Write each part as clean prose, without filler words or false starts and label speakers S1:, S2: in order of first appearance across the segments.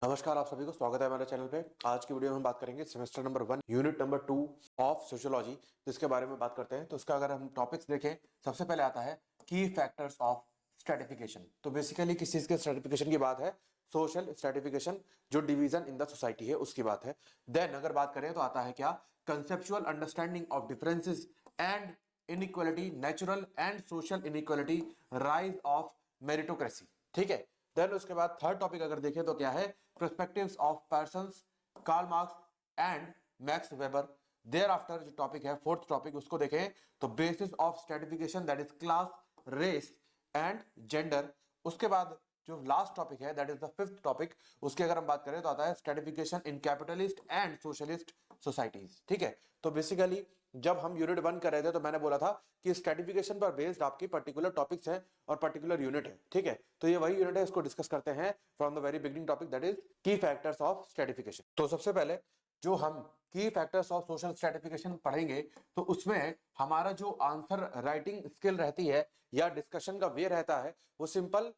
S1: नमस्कार, आप सभी को स्वागत है हमारे चैनल पे। आज की वीडियो में हम बात करेंगे semester number 1 unit number 2 of sociology, जिसके बारे में बात करते हैं। तो इसका अगर हम टॉपिक्स देखें, सबसे पहले आता है की फैक्टर्स ऑफ स्ट्रेटिफिकेशन। तो बेसिकली किस चीज के स्ट्रेटिफिकेशन की बात है? सोशल स्ट्रेटिफिकेशन, जो डिवीजन इन द सोसाइटी है उसकी बात है। देन अगर बात करें तो आता है क्या? Conceptual understanding of differences and inequality, natural and social inequality, rise of meritocracy. ठीक है। देन उसके बाद थर्ड टॉपिक अगर देखें तो क्या है? Perspectives of persons, Karl Marx and Max Weber. Thereafter जो टॉपिक है फोर्थ टॉपिक, उसको देखें तो basis of stratification, that is class, race and gender. उसके बाद जो लास्ट टॉपिक है that is the fifth topic, उसकी अगर हम बात करें तो आता है stratification in capitalist and socialist societies. ठीक है। तो बेसिकली जब हम यूनिट 1 कर रहे थे तो मैंने बोला था कि स्ट्रेटिफिकेशन पर बेस्ड आपकी पर्टिकुलर टॉपिक्स हैं और पर्टिकुलर यूनिट है। ठीक है। तो ये वही यूनिट है, इसको डिस्कस करते हैं from the very beginning topic, that is की फैक्टर्स ऑफ स्ट्रेटिफिकेशन। तो सबसे पहले जो हम की फैक्टर्स ऑफ सोशल स्ट्रेटिफिकेशन पढ़ेंगे तो उसमें हमारा जो आंसर राइटिंग स्किल रहती है या डिस्कशन का वे रहता है वो सिंपल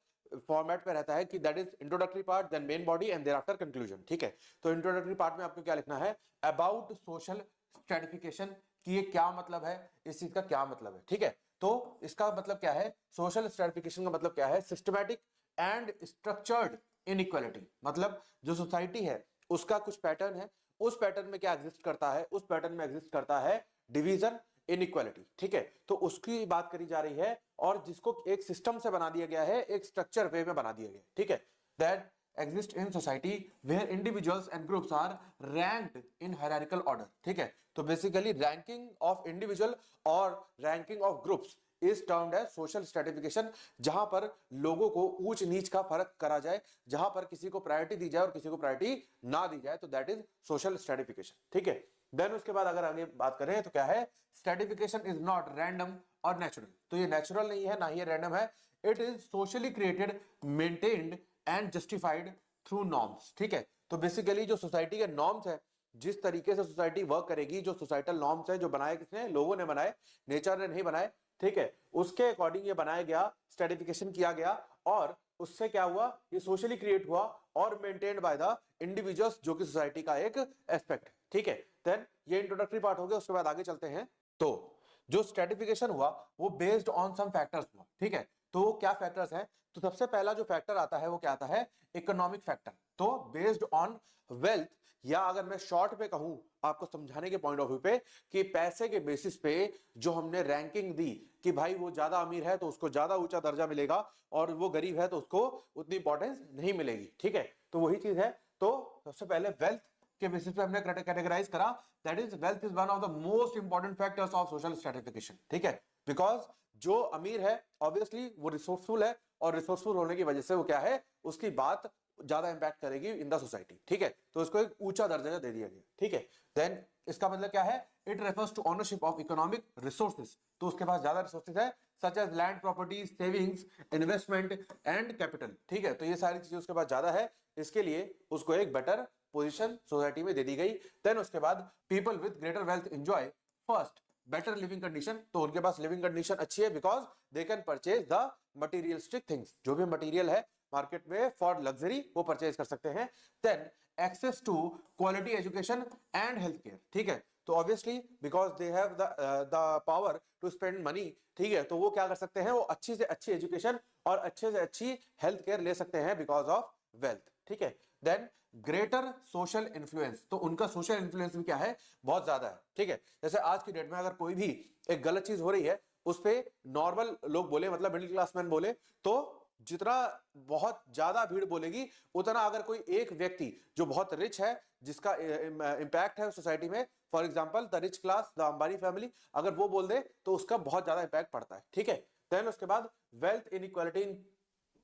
S1: फॉर्मेट पे रहता है कि that is introductory part, then main body and thereafter conclusion. ठीक है। तो इंट्रोडक्टरी पार्ट में आपको क्या लिखना है? अबाउट सोशल स्ट्रेटिफिकेशन, कि ये क्या मतलब है, इस चीज का क्या मतलब है। ठीक है। तो इसका मतलब क्या है? सोशल स्ट्रेटिफिकेशन का मतलब क्या है? Systematic and structured inequality. मतलब जो सोसाइटी है उसका कुछ पैटर्न है, उस पैटर्न में क्या एग्जिस्ट करता है? उस पैटर्न में एग्जिस्ट करता है डिवीजन, इनइक्वालिटी। ठीक है। तो उसकी बात करी जा रही है और जिसको एक सिस्टम से बना दिया गया है, एक स्ट्रक्चर वे में बना दिया गया है। ठीक है। That exist in society where individuals and groups are ranked in hierarchical order। ठीक है। तो बेसिकली रैंकिंग ऑफ इंडिविजुअल और ranking of groups is termed as social stratification, जहां पर लोगों को ऊंच नीच का फर्क करा जाए, जहां पर किसी को प्रायोरिटी दी जाए और किसी को प्रायोरिटी ना दी जाए, तो दैट इज सोशल स्ट्रेटिफिकेशन। ठीक है। देन उसके बाद अगर आगे बात करें तो क्या है? स्ट्रेटिफिकेशन इज नॉट रैंडम और नेचुरल। तो ये नेचुरल नहीं है, ना ही रैंडम है। It is socially created, maintained and justified through norms. ठीक है। तो बेसिकली जो सोसाइटी के नॉर्म्स है, जिस तरीके से सोसाइटी वर्क करेगी, जो सोसाइटल नॉर्म्स है, जो बनाए किसने? लोगों ने बनाए, नेचर ने नहीं बनाए। ठीक है। उसके अकॉर्डिंग ये बनाया गया, स्ट्रेटिफिकेशन किया गया और उससे क्या हुआ? ये सोशली क्रिएट हुआ और मेंटेन्ड बाय द इंडिविजुअल्स, जो कि सोसाइटी का एक एस्पेक्ट है। ठीक है। देन ये इंट्रोडक्टरी पार्ट हो गया। उसके बाद आगे चलते हैं। तो जो स्ट्रेटिफिकेशन हुआ वो बेस्ड ऑन सम फैक्टर्स हुआ। ठीक है। तो क्या फैक्टर्स हैं? तो सबसे पहला जो फैक्टर आता है वो क्या आता है? Economic factor. तो बेस्ड ऑन वेल्थ, या अगर मैं शॉर्ट में कहूं आपको समझाने के पॉइंट ऑफ व्यू पे, कि पैसे के बेसिस पे जो हमने रैंकिंग दी कि भाई वो ज्यादा अमीर है तो उसको ज्यादा ऊंचा दर्जा मिलेगा और वो गरीब है तो उसको उतनी इंपॉर्टेंस नहीं मिलेगी। ठीक है। तो वही चीज है। तो सबसे पहले वेल्थ के बेसिस पे हमने कैटेगराइज करा, that is wealth is one of the most important factors of social stratification. ठीक है। बिकॉज जो अमीर है ऑब्वियसली वो रिसोर्सफुल है और रिसोर्सफुल होने की वजह से वो क्या है? उसकी बात ज्यादा इंपैक्ट करेगी इन द सोसाइटी। ठीक है। तो इसको एक ऊंचा दर्जा दे दिया गया। ठीक है। देन इसका मतलब क्या है? It refers to ownership of economic resources. तो उसके पास ज्यादा रिसोर्सेज है, such as land, property, savings, investment and capital. ठीक है। तो ये सारी चीजें उसके पास ज्यादा है, इसके लिए उसको एक बेटर पोजीशन सोसाइटी में दे दी गई। देन उसके बाद people with greater wealth enjoy first better living condition. तो उनके पास लिविंग कंडीशन अच्छी है because they can purchase the materialistic things, जो भी मटीरियल है मार्केट में फॉर लग्जरी वो परचेज कर सकते हैं। Then access to quality education and health care. ठीक है। तो obviously because they have the power to spend money. ठीक है। तो वो क्या कर सकते हैं? वो अच्छी से अच्छी एजुकेशन और अच्छे से अच्छी हेल्थ केयर ले सकते हैं बिकॉज ऑफ वेल्थ। ठीक है। Then greater social influence. तो उनका सोशल इन्फ्लुएंस भी क्या है? बहुत ज्यादा है। ठीक है। जैसे आज की डेट में अगर कोई भी एक गलत चीज हो रही है उस पर नॉर्मल लोग बोले, मतलब मिडिल क्लास मैन बोले, तो जितना बहुत ज्यादा भीड़ बोलेगी उतना अगर कोई एक व्यक्ति जो बहुत रिच है, जिसका इंपैक्ट है सोसाइटी में, for example the rich class, the Ambani family, अगर वो बोल दे तो उसका बहुत ज्यादा इंपैक्ट पड़ता है। ठीक है। देन उसके बाद wealth inequality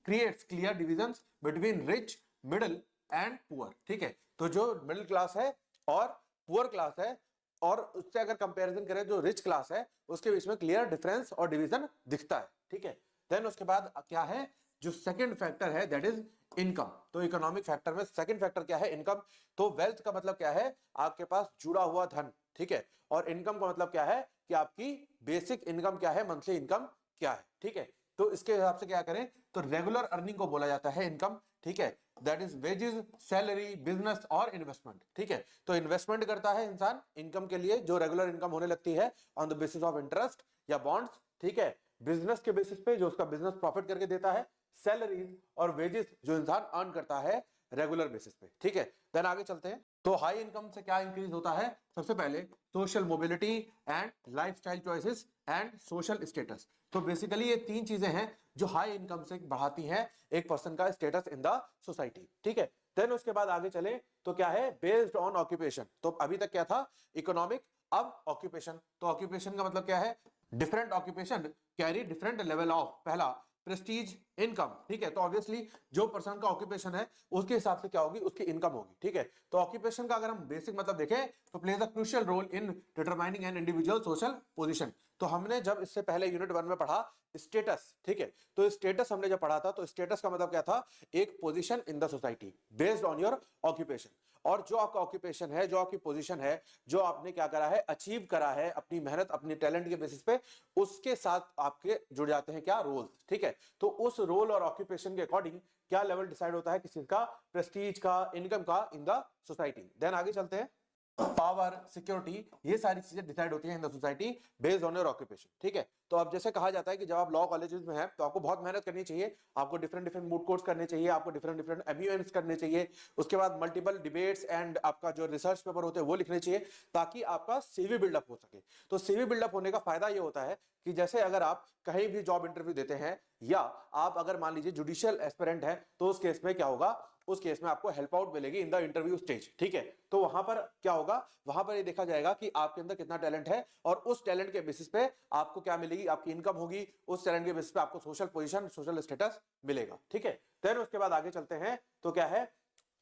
S1: creates clear divisions between rich, middle and poor. ठीक है। तो जो मिडिल क्लास है और पुअर क्लास है, और उससे अगर कंपैरिजन करें जो रिच क्लास है, उसके बीच में क्लियर डिफरेंस और डिवीजन दिखता है। ठीक है। देन उसके बाद क्या है? जो सेकंड फैक्टर है दैट इज इनकम। तो इकोनॉमिक फैक्टर में सेकंड फैक्टर क्या है? इनकम। तो वेल्थ का मतलब क्या है? आपके पास जुड़ा हुआ धन। ठीक है। और इनकम का मतलब क्या है? कि आपकी बेसिक इनकम क्या है, मंथली इनकम क्या है। ठीक है। तो इसके हिसाब से क्या करें? तो रेगुलर अर्निंग को बोला जाता है इनकम। ठीक है। That is wages, salary, business और इन्वेस्टमेंट। ठीक है, तो इन्वेस्टमेंट करता है इंसान इनकम के लिए, जो रेगुलर इनकम होने लगती है on the basis of interest या बॉन्ड्स। ठीक है, बिजनेस के बेसिस पे जो उसका बिजनेस प्रॉफिट करके देता है, सैलरीज और वेजेस जो इंसान अर्न करता है रेगुलर बेसिस पे। ठीक है, देन आगे चलते हैं। तो हाई इनकम से क्या इंक्रीज होता है? सबसे पहले social mobility and lifestyle choices and social status. तो बेसिकली ये तीन चीजें हैं जो हाई इनकम से बढ़ाती हैं एक पर्सन का स्टेटस इन द सोसाइटी। ठीक है, देन उसके बाद आगे चले तो क्या है? Based on occupation. तो अभी तक क्या था? इकोनॉमिक, अब ऑक्यूपेशन। तो ऑक्यूपेशन का मतलब क्या है? Different occupation carry different level of, पहला प्रेस्टीज, इनकम। ठीक है, तो ऑब्वियसली जो पर्सन का ऑक्यूपेशन है उसके हिसाब से क्या होगी? उसकी इनकम होगी। ठीक है, तो ऑक्यूपेशन का अगर हम बेसिक मतलब देखें तो plays a crucial role in determining an individual social position. तो हमने जब इससे पहले यूनिट 1 में पढ़ा स्टेटस। ठीक है, तो स्टेटस हमने जब पढ़ा था तो स्टेटस का मतलब क्या था? एक position in the society based on your occupation. और जो आपका ऑक्यूपेशन है, जो आपकी पोजीशन है, जो आपने क्या करा है, अचीव करा है अपनी मेहनत, अपनी टैलेंट के बेसिस पे, उसके साथ आपके जुड़ जाते हैं क्या? रोल्स। ठीक है, तो उस रोल और ऑक्यूपेशन के अकॉर्डिंग क्या लेवल डिसाइड होता है किसी का? प्रेस्टीज का, इनकम का इन द सोसाइटी। देन आगे चलते हैं। पावर, सिक्योरिटी, ये सारी चीजें डिसाइड होती हैं इन the society based on your occupation. ठीक है, तो अब जैसे कहा जाता है कि जब आप लॉ कॉलेजेस में हैं तो आपको बहुत मेहनत करनी चाहिए, आपको डिफरेंट डिफरेंट मूड कोर्स करने चाहिए, आपको डिफरेंट डिफरेंट एमयूएन्स करने चाहिए, उसके बाद मल्टीपल डिबेट्स एंड आपका जो रिसर्च पेपर होते हैं वो लिखने चाहिए, ताकि आपका सीवी बिल्डअप हो सके। तो सीवी बिल्डअप होने का फायदा ये होता है कि जैसे अगर आप कहीं भी जॉब इंटरव्यू देते हैं या आप अगर मान लीजिए जुडिशियल एस्पिरेंट हैं, तो उस केस में क्या होगा? उस केस में आपको हेल्प आउट मिलेगी इन द इंटरव्यू स्टेज। ठीक है, तो वहां पर क्या होगा? वहां पर ये देखा जाएगा कि आपके अंदर कितना टैलेंट है और उस टैलेंट के बेसिस पे आपको क्या मिलेगी? आपकी इनकम होगी, उस टैलेंट के बेसिस पे आपको सोशल पोजीशन, सोशल स्टेटस मिलेगा। ठीक है, देन उसके बाद आगे चलते हैं तो क्या है?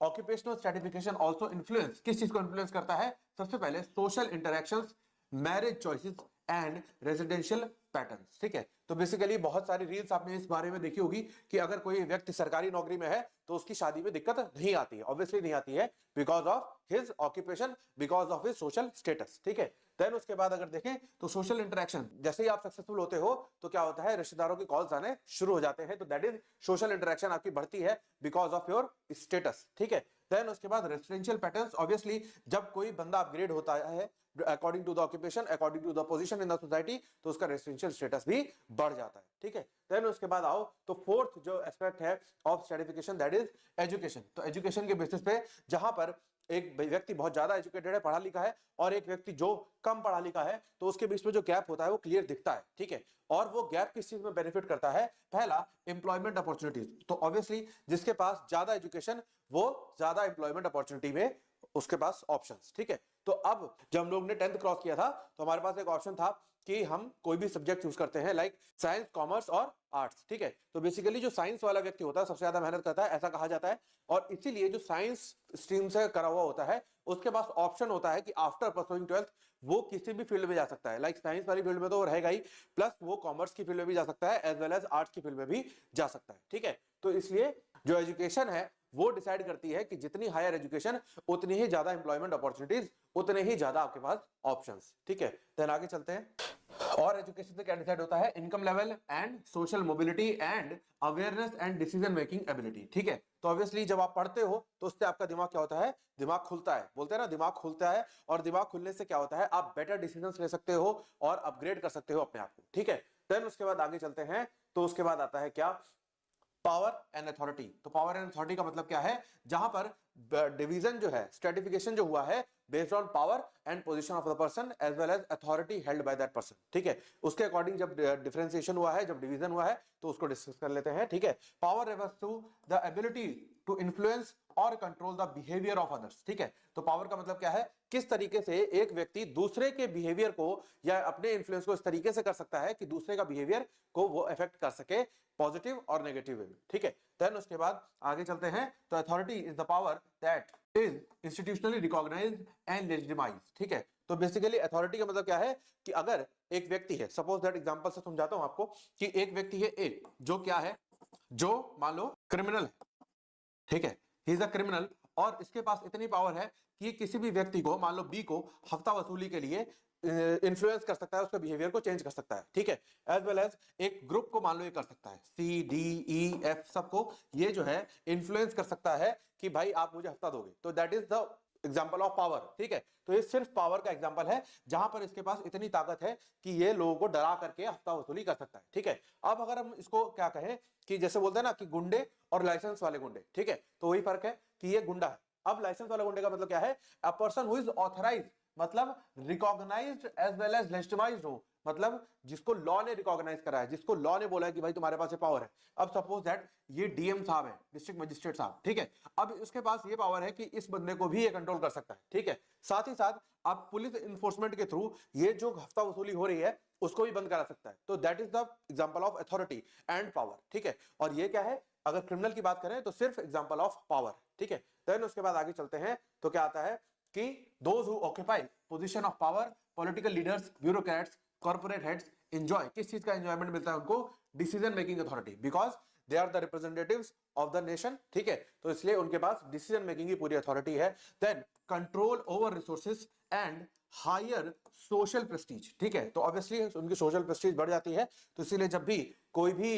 S1: ऑक्यूपेशनल स्ट्रेटिफिकेशन आल्सो इन्फ्लुएंस, किस चीज को इन्फ्लुएंस करता है? सबसे पहले social interactions, marriage choices and residential patterns. ठीक है, तो बेसिकली बहुत सारी रील्स आपने इस बारे में देखी होगी कि अगर कोई व्यक्ति सरकारी नौकरी में है तो उसकी शादी में दिक्कत नहीं आती है, ऑब्वियसली नहीं आती है, because of his occupation, because of his social status. ठीक है, देन उसके बाद अगर देखें तो सोशल इंटरेक्शन, जैसे ही आप सक्सेसफुल होते हो तो क्या होता है? रिश्तेदारों की कॉल्स आने शुरू हो जाते हैं, तो दैट इज सोशल इंटरेक्शन आपकी बढ़ती है बिकॉज ऑफ योर स्टेटस। ठीक है, देन उसके बाद रेसिडेंशियल पैटर्न्स, ऑब्वियसली जब कोई बंदा अपग्रेड होता है according to the occupation, according to the position in the society, तो उसका रेसिडेंशियल स्टेटस भी बढ़ जाता है। ठीक है, देन उसके बाद आओ तो फोर्थ जो एस्पेक्ट है of stratification, that is education. तो एजुकेशन के बेसिस पे जहां पर एक व्यक्ति बहुत ज्यादा एजुकेटेड है, पढ़ा लिखा है, और एक व्यक्ति जो कम पढ़ा लिखा है, तो उसके बीच में जो गैप होता है वो क्लियर दिखता है। ठीक है, और वो गैप किस चीज में बेनिफिट करता है? पहला, एम्प्लॉयमेंट अपॉर्चुनिटीज। तो ऑब्वियसली जिसके पास ज्यादा एजुकेशन वो ज्यादा एम्प्लॉयमेंट अपॉर्चुनिटी में उसके पास ऑप्शंस। ठीक है, तो अब जब हम लोग ने 10th क्रॉस किया था तो हमारे पास एक ऑप्शन था कि हम कोई भी सब्जेक्ट चूज करते हैं, लाइक साइंस, कॉमर्स और आर्ट्स। ठीक है, तो बेसिकली जो साइंस वाला व्यक्ति होता है सबसे ज्यादा मेहनत करता है, ऐसा कहा जाता है, और इसीलिए जो साइंस स्ट्रीम से करा हुआ होता है उसके पास ऑप्शन होता है कि आफ्टर परसुइंग 12th वो किसी भी फील्ड में जा सकता है, लाइक साइंस वाली फील्ड में तो वो रहेगा ही, प्लस वो कॉमर्स की फील्ड में भी जा सकता है, एज वेल एज आर्ट्स की फील्ड में भी जा सकता है। ठीक है, तो इसलिए जो एजुकेशन है वो डिसाइड करती है कि जितनी हायर एजुकेशन उतनी ही ज्यादा एम्प्लॉयमेंट अपॉर्चुनिटीज, उतने ही ज्यादा आपके पास ऑप्शंस। ठीक है, देन आगे चलते हैं। और एजुकेशन से क्या डिसाइड होता है? Income level and social mobility and awareness and decision making ability. ठीक है, तो ऑब्वियसली जब आप पढ़ते हो तो उससे आपका दिमाग क्या होता है? दिमाग खुलता है, बोलते हैं ना दिमाग खुलता है, और दिमाग खुलने से क्या होता है? आप बेटर डिसीजंस ले सकते हो और अपग्रेड कर सकते हो अपने आप को। ठीक है, देन उसके बाद आगे चलते हैं तो उसके बाद आता है क्या? Power and authority. तो पावर एंड अथॉरिटी का मतलब क्या है? जहां पर डिवीजन जो है, स्ट्रेटिफिकेशन जो हुआ है based on power and position of the person as well as authority held by that person. ठीक है, उसके अकॉर्डिंग जब डिफरेंशिएशन हुआ है, जब डिवीजन हुआ है, तो उसको डिस्कस कर लेते हैं। ठीक है, power refers to the ability to influence और control the behaviour of others. ठीक है, तो पावर का मतलब क्या है? किस तरीके से एक व्यक्ति दूसरे के बिहेवियर को या अपने इन्फ्लुएंस को इस तरीके से कर सकता है कि दूसरे का बिहेवियर को वो अफेक्ट कर सके, पॉजिटिव और नेगेटिव वे में। ठीक है, देन उसके बाद आगे चलते हैं तो authority is the power that is institutionally recognised and legitimised. ठीक है, तो बेसिकली अथॉरिटी का मतलब क्या है कि अगर एक व्यक्ति है, सपोज दैट एग्जांपल से समझाता हूं आपको कि एक व्यक्ति है ए, जो क्या है? जो मान लो क्रिमिनल है। ठीक है, ही इज अ क्रिमिनल, और इसके पास इतनी पावर है कि किसी भी व्यक्ति को, मान लो बी को, हफ्ता वसूली के लिए इन्फ्लुएंस कर सकता है, उसके बिहेवियर को चेंज कर सकता है, ठीक है। एज वेल एज एक ग्रुप को मान लो ये कर सकता है, सी डी ई एफ सबको ये जो है इन्फ्लुएंस कर सकता है कि भाई आप मुझे हफ्ता दोगे, तो that is the example of power, ठीक है। तो ये सिर्फ पावर का एग्जाम्पल है जहां पर इसके पास इतनी ताकत है कि ये लोगों को डरा करके हफ्ता वसूली कर सकता है, ठीक है। अब अगर हम इसको क्या कहें कि जैसे बोलते हैं ना कि गुंडे और लाइसेंस वाले गुंडे, ठीक है, तो वही फर्क है कि ये गुंडा है। अब लाइसेंस वाला गुंडे का मतलब क्या है, a person who is authorised, मतलब recognised as well as legitimised हो, मतलब जिसको लॉ ने रिकॉग्नाइज करा है, जिसको लॉ ने बोला है कि भाई तुम्हारे पास ये पावर है। अब सपोज दैट ये डीएम साहब है, डिस्ट्रिक्ट मजिस्ट्रेट साहब, ठीक है। अब उसके पास ये पावर है कि इस बंदे को भी ये कंट्रोल कर सकता है, ठीक है। साथ ही साथ आप पुलिस इन्फोर्समेंट के थ्रू ये जो हफ्ता वसूली हो रही है उसको भी बंद करा सकता है। तो that is the example of authority and power, ठीक है। और ये क्या है, अगर क्रिमिनल की बात करें तो सिर्फ एग्जांपल ऑफ पावर, ठीक है। देन उसके बाद आगे चलते हैं तो क्या आता है कि those who occupy position of power, political leaders, bureaucrats, corporate heads enjoy, किस चीज का एंजॉयमेंट मिलता है उनको, decision making authority, because they are the representatives of the nation, ठीक है। तो इसलिए उनके पास डिसीजन मेकिंग की पूरी अथॉरिटी है। Then control over resources and higher social prestige, ठीक है। तो ऑब्वियसली उनकी सोशल प्रेस्टीज बढ़ जाती है, तो इसीलिए जब भी कोई भी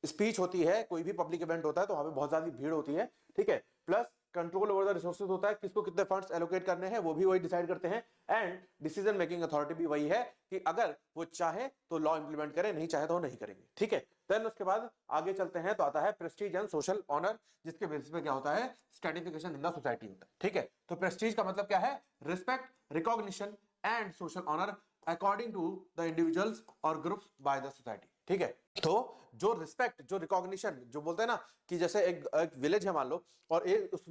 S1: स्पीच होती है, कोई भी पब्लिक इवेंट होता है तो वहां पे बहुत ज्यादा भीड़ होती है, ठीक है। Plus control over the resources होता है, किसको कितने फंड्स एलोकेट करने हैं वो भी वही डिसाइड करते हैं। एंड डिसीजन मेकिंग अथॉरिटी भी वही है कि अगर वो चाहे तो लॉ इंप्लीमेंट करें, नहीं चाहे तो वो नहीं करेंगे, ठीक है। देन उसके बाद आगे चलते हैं तो आता है प्रेस्टीज एंड सोशल ऑनर, जिसके बेसिस पे क्या होता है, स्ट्रेटिफिकेशन इन द सोसाइटी होता है, ठीक है। तो प्रेस्टीज का मतलब क्या है, respect, recognition and social honour according to the individuals और ग्रुप्स बाय द सोसाइटी, ठीक है। तो जो रिस्पेक्ट, जो रिकॉग्निशन, जो बोलते हैं ना कि जैसे एक विलेज है मान लो, और उस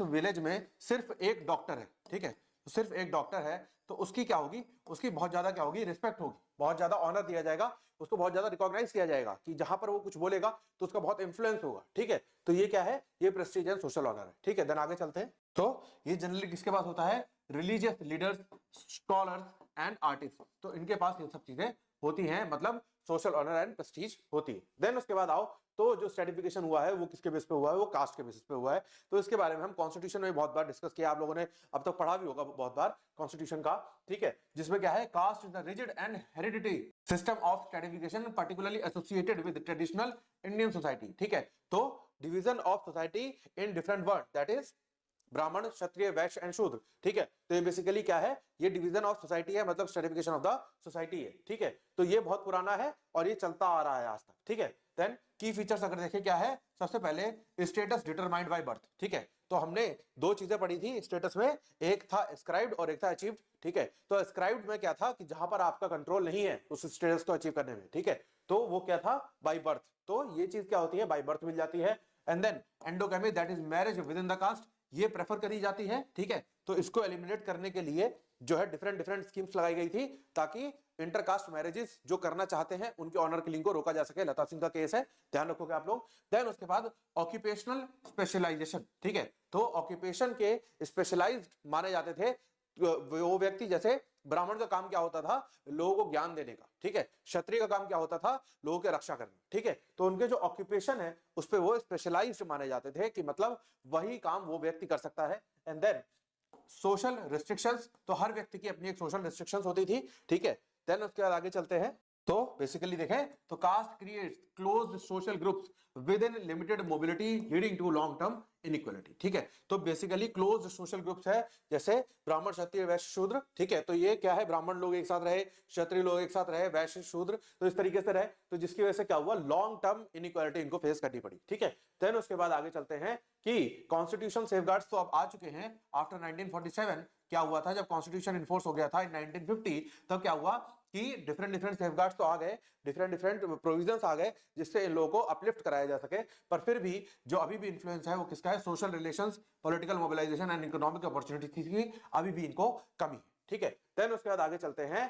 S1: विलेज में सिर्फ एक डॉक्टर है, ठीक है, तो सिर्फ एक डॉक्टर है, तो उसकी क्या होगी, उसकी बहुत ज्यादा क्या होगी, रिस्पेक्ट होगी, बहुत ज्यादा ऑनर दिया जाएगा, उसको बहुत ज्यादा रिकॉग्नाइज किया जाएगा कि जहां पर वो कुछ बोलेगा तो उसका बहुत इंफ्लुएंस होगा, ठीक है। तो ये क्या है, ये प्रेस्टीज एंड सोशल ऑनर है, ठीक है। देन आगे चलते हैं तो ये जनरली किसके पास होता है, religious leaders, scholars and artist, तो इनके पास ये सब चीजें होती हैं, मतलब सोशल ऑनर एंड प्रेस्टीज होती है। देन उसके बाद आओ तो जो स्ट्रेटिफिकेशन हुआ है वो किसके बेस पे हुआ है, वो कास्ट के बेसिस पे हुआ है। तो इसके बारे में हम कॉन्स्टिट्यूशन में बहुत बार डिस्कस किया, आप लोगों ने अब तक पढ़ा भी होगा बहुत बार कॉन्स्टिट्यूशन का, ठीक है, जिसमें क्या है, caste is the rigid and hereditary system of stratification particularly associated with traditional Indian society, ठीक है। तो division of society in different word, that is Brahmin, Kshatriya, Vysya and शूद्र, ठीक है। तो ये बेसिकली क्या है, ये डिवीजन ऑफ सोसाइटी है, मतलब स्ट्रेटिफिकेशन ऑफ द सोसाइटी है, ठीक है। तो ये बहुत पुराना है और ये चलता आ रहा है आज तक, ठीक है। देन की फीचर्स अगर देखें क्या है, सबसे पहले स्टेटस डिटरमाइंड बाय बर्थ, ठीक है। तो हमने दो चीजें पढ़ी थी स्टेटस में, एक था एस्क्राइब्ड और एक था अचीव्ड, ठीक है। तो एस्क्राइब्ड में क्या था कि जहां पर आपका कंट्रोल नहीं है उस स्टेटस को अचीव करने में, ठीक है, तो वो क्या था, बाय बर्थ। तो ये चीज क्या होती है, बाय बर्थ मिल जाती है। And then endogamy, that is marriage within the caste, ये प्रेफर करी जाती है, ठीक है। तो इसको एलिमिनेट करने के लिए जो है डिफरेंट डिफरेंट स्कीम्स लगाई गई थी ताकि इंटरकास्ट मैरिजेस जो करना चाहते हैं उनके ऑनर किलिंग को रोका जा सके। लता सिंह का केस है, ध्यान रखोगे आप लोग। देन उसके बाद ऑक्यूपेशनल स्पेशलाइजेशन, ठीक है। तो ऑक्यूपेशन के स्पेशलाइज्ड माने जाते थे वो व्यक्ति, जैसे ब्राह्मण का काम क्या होता था, लोगों को ज्ञान देने का, ठीक है। क्षत्रिय का काम क्या होता था, लोगों की रक्षा करना, ठीक है। तो उनके जो ऑक्यूपेशन है उस पे वो स्पेशलाइज्ड माने जाते थे कि मतलब वही काम वो व्यक्ति कर सकता है। एंड देन सोशल रिस्ट्रिक्शंस, तो हर व्यक्ति की अपनी एक सोशल रिस्ट्रिक्शंस होती थी, ठीक है। देन उसके बाद आगे चलते हैं तो बेसिकली देखें तो caste creates closed social groups within limited mobility leading to long term inequality, ठीक है। तो बेसिकली क्लोज्ड सोशल ग्रुप्स है, जैसे ब्राह्मण, क्षत्रिय, वैश्य, शूद्र, ठीक है। तो ये क्या है, ब्राह्मण लोग एक साथ रहे, क्षत्रिय लोग एक साथ रहे, वैश्य, शूद्र, तो इस तरीके से रहे, तो जिसकी वजह से क्या हुआ, लॉन्ग टर्म इनइक्वालिटी इनको फेस करनी पड़ी, ठीक है। देन उसके बाद आगे चलते हैं कि कॉन्स्टिट्यूशन सेफगार्ड्स तो अब आ चुके हैं आफ्टर 1947। क्या हुआ था जब कॉन्स्टिट्यूशन इन्फोर्स हो गया था इन 1950, तब क्या हुआ कि डिफरेंट डिफरेंट सेफगार्ड्स तो आ गए, डिफरेंट डिफरेंट प्रोविजंस आ गए जिससे इन लोगों को अपलिफ्ट कराया जा सके। पर फिर भी जो अभी भी इन्फ्लुएंस है वो किसका है, social relations, political mobilization and economic opportunity की अभी भी इनको कमी है, ठीक है। देन उसके बाद आगे चलते हैं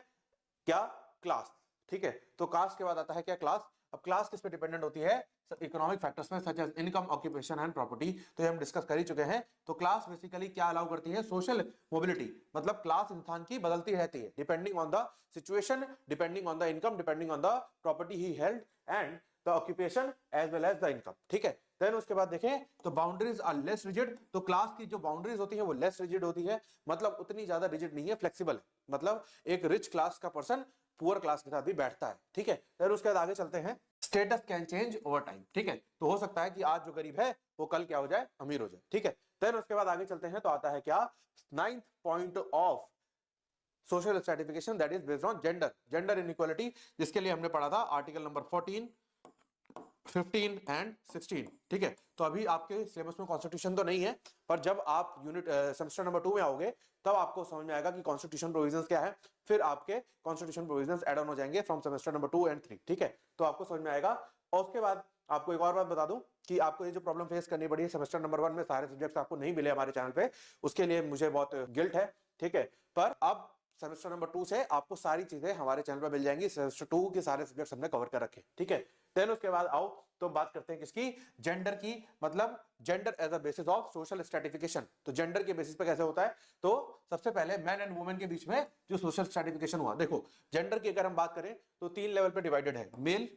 S1: क्या, क्लास, ठीक है। तो कास्ट के बाद आता है क्या, क्लास। अब क्लास किस पे डिपेंडेंट होती है, इकोनॉमिक फैक्टर्स में such as income, occupation and property, तो ये हम डिस्कस कर ही चुके हैं। तो क्लास बेसिकली क्या अलाउ करती है, सोशल मोबिलिटी, मतलब क्लास इंसान की बदलती रहती है depending on the situation, depending on the income, depending on the property he held and the occupation as well as the income, ठीक है। देन उसके बाद देखें तो बाउंड्रीज आर लेस रिजिड, तो क्लास की जो बाउंड्रीज होती है वो लेस रिजिड होती है, मतलब उतनी ज्यादा रिजिड नहीं है, फ्लेक्सिबल है, मतलब एक रिच क्लास का पर्सन पुअर क्लास के साथ भी बैठता है, ठीक है। देन उसके बाद आगे चलते हैं, status can change over time, ठीक है। तो हो सकता है कि आज जो गरीब है वो कल क्या हो जाए, अमीर हो जाए, ठीक है। देन उसके बाद आगे चलते हैं तो आता है क्या, 9th point of social stratification that is based on gender, gender inequality, जिसके लिए हमने पढ़ा था आर्टिकल नंबर 14, 15 एंड 16, ठीक है। तो अभी आपके सिलेबस में कॉन्स्टिट्यूशन तो नहीं है, पर जब आप यूनिट सेमेस्टर नंबर 2 में आओगे तब आपको समझ में आएगा कि कॉन्स्टिट्यूशन प्रोविजंस क्या है, फिर आपके कॉन्स्टिट्यूशन प्रोविजंस ऐड ऑन हो जाएंगे फ्रॉम सेमेस्टर नंबर 2 एंड 3, ठीक है। तो आपको समझ में आएगा। और उसके बाद आपको एक और बात बता दूं कि आपको ये जो प्रॉब्लम फेस करनी पड़ी है सेमेस्टर नंबर 1 में, सारे सब्जेक्ट्स आपको नहीं मिले हमारे चैनल पे, उसके लिए मुझे बहुत गिल्ट है, ठीक है। पर अब सेमेस्टर नंबर 2 से आपको सारी चीजें हमारे चैनल पर मिल जाएंगी, सेमेस्टर 2 के सारे सब्जेक्ट्स हमने कवर कर रखे, ठीक है। देन उसके बाद आओ तो बात करते हैं किसकी, जेंडर की, मतलब gender as a basis of social stratification. तो जेंडर के बेसिस पे कैसे होता है, तो सबसे पहले मैन एंड वुमेन के बीच में जो सोशल स्ट्रैटिफिकेशन हुआ, देखो जेंडर की अगर हम बात करें तो 3 लेवल पे डिवाइडेड है, मेल,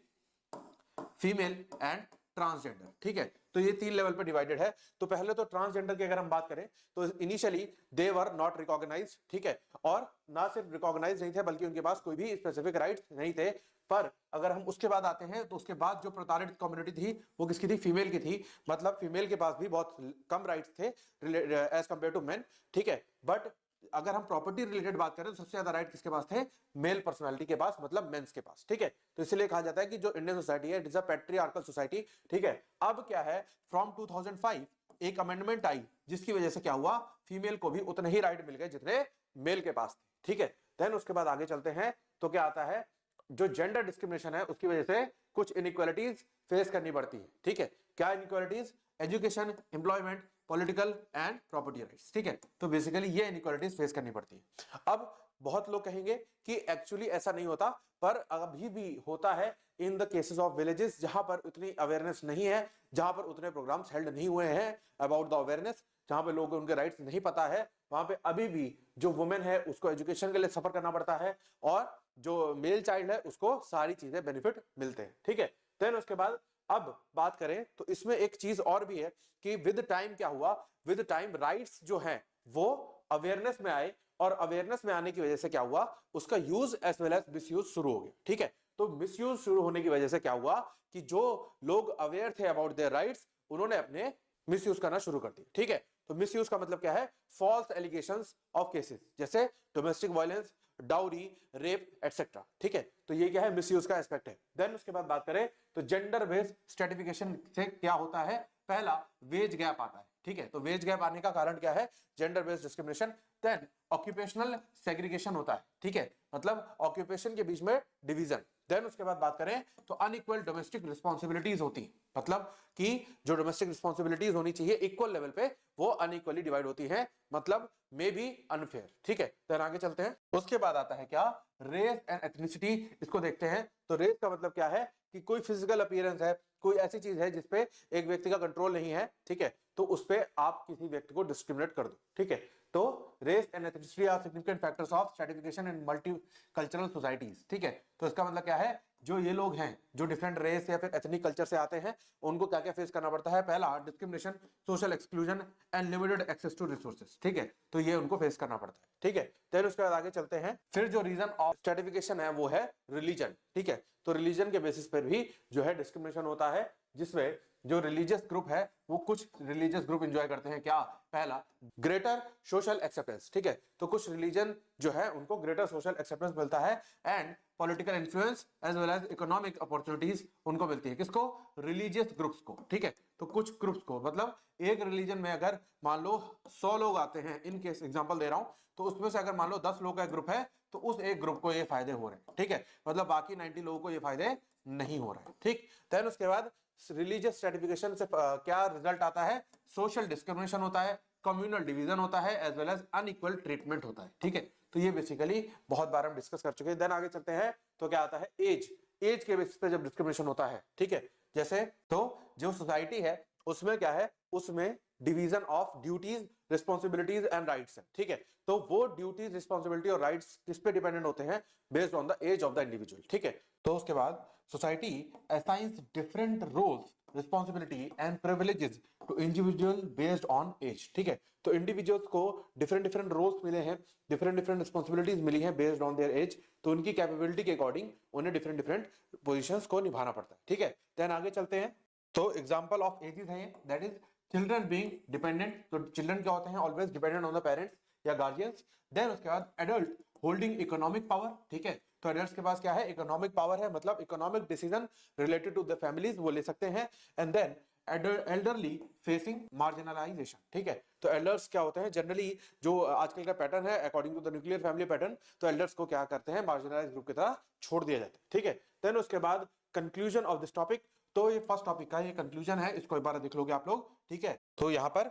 S1: फीमेल एंड ट्रांसजेंडर, ठीक है। तो ये 3 लेवल पे डिवाइडेड है। तो पहले तो ट्रांसजेंडर की अगर हम बात करें तो initially they were not recognized, ठीक है, और ना सिर्फ रिकॉग्नाइज नहीं थे बल्कि उनके पास कोई भी स्पेसिफिक राइट्स नहीं थे। पर अगर हम उसके बाद आते हैं तो उसके बाद जो प्रताड़ित कम्युनिटी थी वो किसकी थी, फीमेल की थी, मतलब फीमेल के पास भी बहुत कम राइट्स थे एज कंपेयर टू मेन, ठीक है। बट अगर हम प्रॉपर्टी रिलेटेड बात करें तो सबसे ज्यादा राइट किसके पास थे, मेल पर्सनालिटी के पास, मतलब मेंस के पास, ठीक है। तो इसलिए कहा जाता है कि जो इंडियन सोसाइटी है it is a patriarchal society, ठीक है। अब क्या है, फ्रॉम 2005 एक अमेंडमेंट आई जिसकी वजह से क्या हुआ, फीमेल को भी उतने ही राइट मिल गए जितने मेल के पास थे, ठीक है। देन उसके बाद आगे चलते हैं तो क्या आता है, जो जेंडर डिस्क्रिमिनेशन है उसकी वजह से कुछ इनइक्वालिटीज फेस करनी पड़ती है, ठीक है। क्या inequalities, education, employment, political and property rights, ठीक है। तो बेसिकली ये इनइक्वालिटीज फेस करनी पड़ती है। अब बहुत लोग कहेंगे कि एक्चुअली ऐसा नहीं होता, पर अभी भी होता है in the cases of villages जहां पर उतनी अवेयरनेस नहीं है, जहां पर उतने प्रोग्राम्स हेल्ड नहीं हुए हैं अबाउट द अवेयरनेस, जहां पे लोगों को उनके राइट्स नहीं पता है, वहां पे अभी भी जो वुमेन है उसको एजुकेशन के लिए सफर करना पड़ता है और जो मेल चाइल्ड है उसको सारी चीजें बेनिफिट मिलते हैं, ठीक है। देन उसके बाद अब बात करें तो इसमें एक चीज और भी है कि विद टाइम क्या हुआ, विद टाइम राइट्स जो हैं वो अवेयरनेस में आए, और अवेयरनेस में आने की वजह से क्या हुआ, उसका use as well as misuse शुरू हो गया, ठीक है। तो मिसयूज शुरू होने की वजह से क्या हुआ कि जो लोग अवेयर थे अबाउट देयर राइट्स उन्होंने अपने मिसयूज करना शुरू कर दिया, ठीक है। तो मिसयूज का मतलब क्या है, फॉल्स एलिगेशंस ऑफ केसेस, जैसे domestic violence, dowry, rape etcetera, ठीक है। तो ये क्या है, मिसयूज का एस्पेक्ट है। देन उसके बाद बात करें तो जेंडर बेस्ड स्ट्रैटिफिकेशन से क्या होता है, पहला वेज गैप आता है, ठीक है। तो वेज गैप आने का कारण क्या है, gender based discrimination. Then occupational segregation होता है, ठीक है, मतलब ऑक्यूपेशन के बीच में डिवीजन। देन उसके बाद बात करें तो अनइक्वल डोमेस्टिक रिस्पॉन्सिबिलिटीज होती है, मतलब कि जो डोमेस्टिक रिस्पॉन्सिबिलिटीज होनी चाहिए इक्वल लेवल पे वो अनइक्वली डिवाइड होती है, मतलब मे बी अनफेयर, ठीक है। देन आगे चलते हैं, उसके बाद आता है क्या, रेस एंड एथनिसिटी। इसको देखते हैं तो रेस का मतलब क्या है कि कोई फिजिकल अपीयरेंस है, कोई ऐसी चीज है जिसपे एक व्यक्ति का कंट्रोल नहीं है, ठीक है, तो उस पे आप किसी व्यक्ति को डिस्क्रिमिनेट कर दो, ठीक है। तो race and ethnicity are significant factors of stratification in multicultural societies, ठीक है। तो इसका मतलब क्या है, जो ये लोग हैं जो डिफरेंट रेस या फिर एथनिक कल्चर से आते हैं उनको क्या क्या फेस करना पड़ता है, पहला discrimination, social exclusion and limited access to resources, ठीक है। तो ये उनको फेस करना पड़ता है, ठीक है। फिर उसके बाद आगे चलते हैं, फिर जो रीजन ऑफ स्ट्रैटिफिकेशन है वो है रिलीजन, ठीक है। तो रिलीजन के बेसिस पर भी जो है डिस्क्रिमिनेशन होता है, जिसमें जो रिलीजियस ग्रुप है वो कुछ रिलीजियस ग्रुप एंजॉय करते हैं क्या, पहला ग्रेटर सोशल एक्सेप्टेंस, ठीक है। तो कुछ रिलीजन जो है उनको ग्रेटर सोशल एक्सेप्टेंस मिलता है and political influence as well as economic opportunities उनको मिलती है, किसको, रिलीजियस ग्रुप्स को, ठीक है। तो कुछ ग्रुप्स को, मतलब एक रिलीजन में अगर मान लो 100 लोग आते हैं, इन केस एग्जांपल दे रहा हूं, तो उसमें से अगर मान लो 10 लोग का ग्रुप है तो उस एक ग्रुप को ये फायदे हो रहे हैं, ठीक है, मतलब बाकी 90 लोगों को ये फायदे नहीं हो रहे हैं, ठीक। देन उसके बाद रिलीजियस स्ट्रैटिफिकेशन से क्या रिजल्ट आता है, सोशल डिस्क्रिमिनेशन होता है, कम्युनल डिवीजन होता है as well as unequal treatment होता है, ठीक है। तो ये बेसिकली बहुत बार हम डिस्कस कर चुके हैं। देन आगे चलते हैं तो क्या आता है, एज, एज के बेसिस पे जब डिस्क्रिमिनेशन होता है, ठीक है, जैसे तो जो सोसाइटी है उसमें क्या है, उसमें division of duties, responsibilities and rights है, ठीक है। तो वो ड्यूटीज, रिस्पॉन्सिबिलिटी और राइट्स किस पे डिपेंडेंट होते हैं? Based on the age of the individual, ठीक है। तो उसके बाद society assigns different roles, responsibility and privileges to individual based on age, ठीक है। तो इंडिविजुअल्स को डिफरेंट डिफरेंट रोल्स मिले हैं, डिफरेंट डिफरेंट रिस्पॉन्सिबिलिटीज मिली हैं बेस्ड ऑन देयर एज, तो उनकी कैपेबिलिटी के अकॉर्डिंग उन्हें डिफरेंट डिफरेंट पोजीशंस को निभाना पड़ता है, ठीक है। देन आगे चलते हैं। तो एग्जांपल ऑफ एजेस हैं, that is children being dependent. तो चिल्ड्रन क्या होते हैं? Always dependent on the parents या गार्जियंस। देन उसके बाद एडल्ट होल्डिंग इकोनॉमिक पावर, ठीक है। तो एडल्ट्स के पास क्या है? इकोनॉमिक पावर है, मतलब economic decision related to the families वो ले सकते हैं। And then elderly facing marginalization, ठीक है। तो एल्डर्स क्या होते हैं? जनरली जो आजकल का पैटर्न है according to the nuclear family pattern, तो एल्डर्स को क्या करते हैं? मार्जिनलाइज ग्रुप की तरह छोड़ दिया जाता है, ठीक है। देन उसके बाद कंक्लूजन ऑफ दिस टॉपिक। तो ये फर्स्ट टॉपिक का ये कंक्लूजन है, इसको एक बार देख लोगे आप लोग, ठीक है। तो यहाँ पर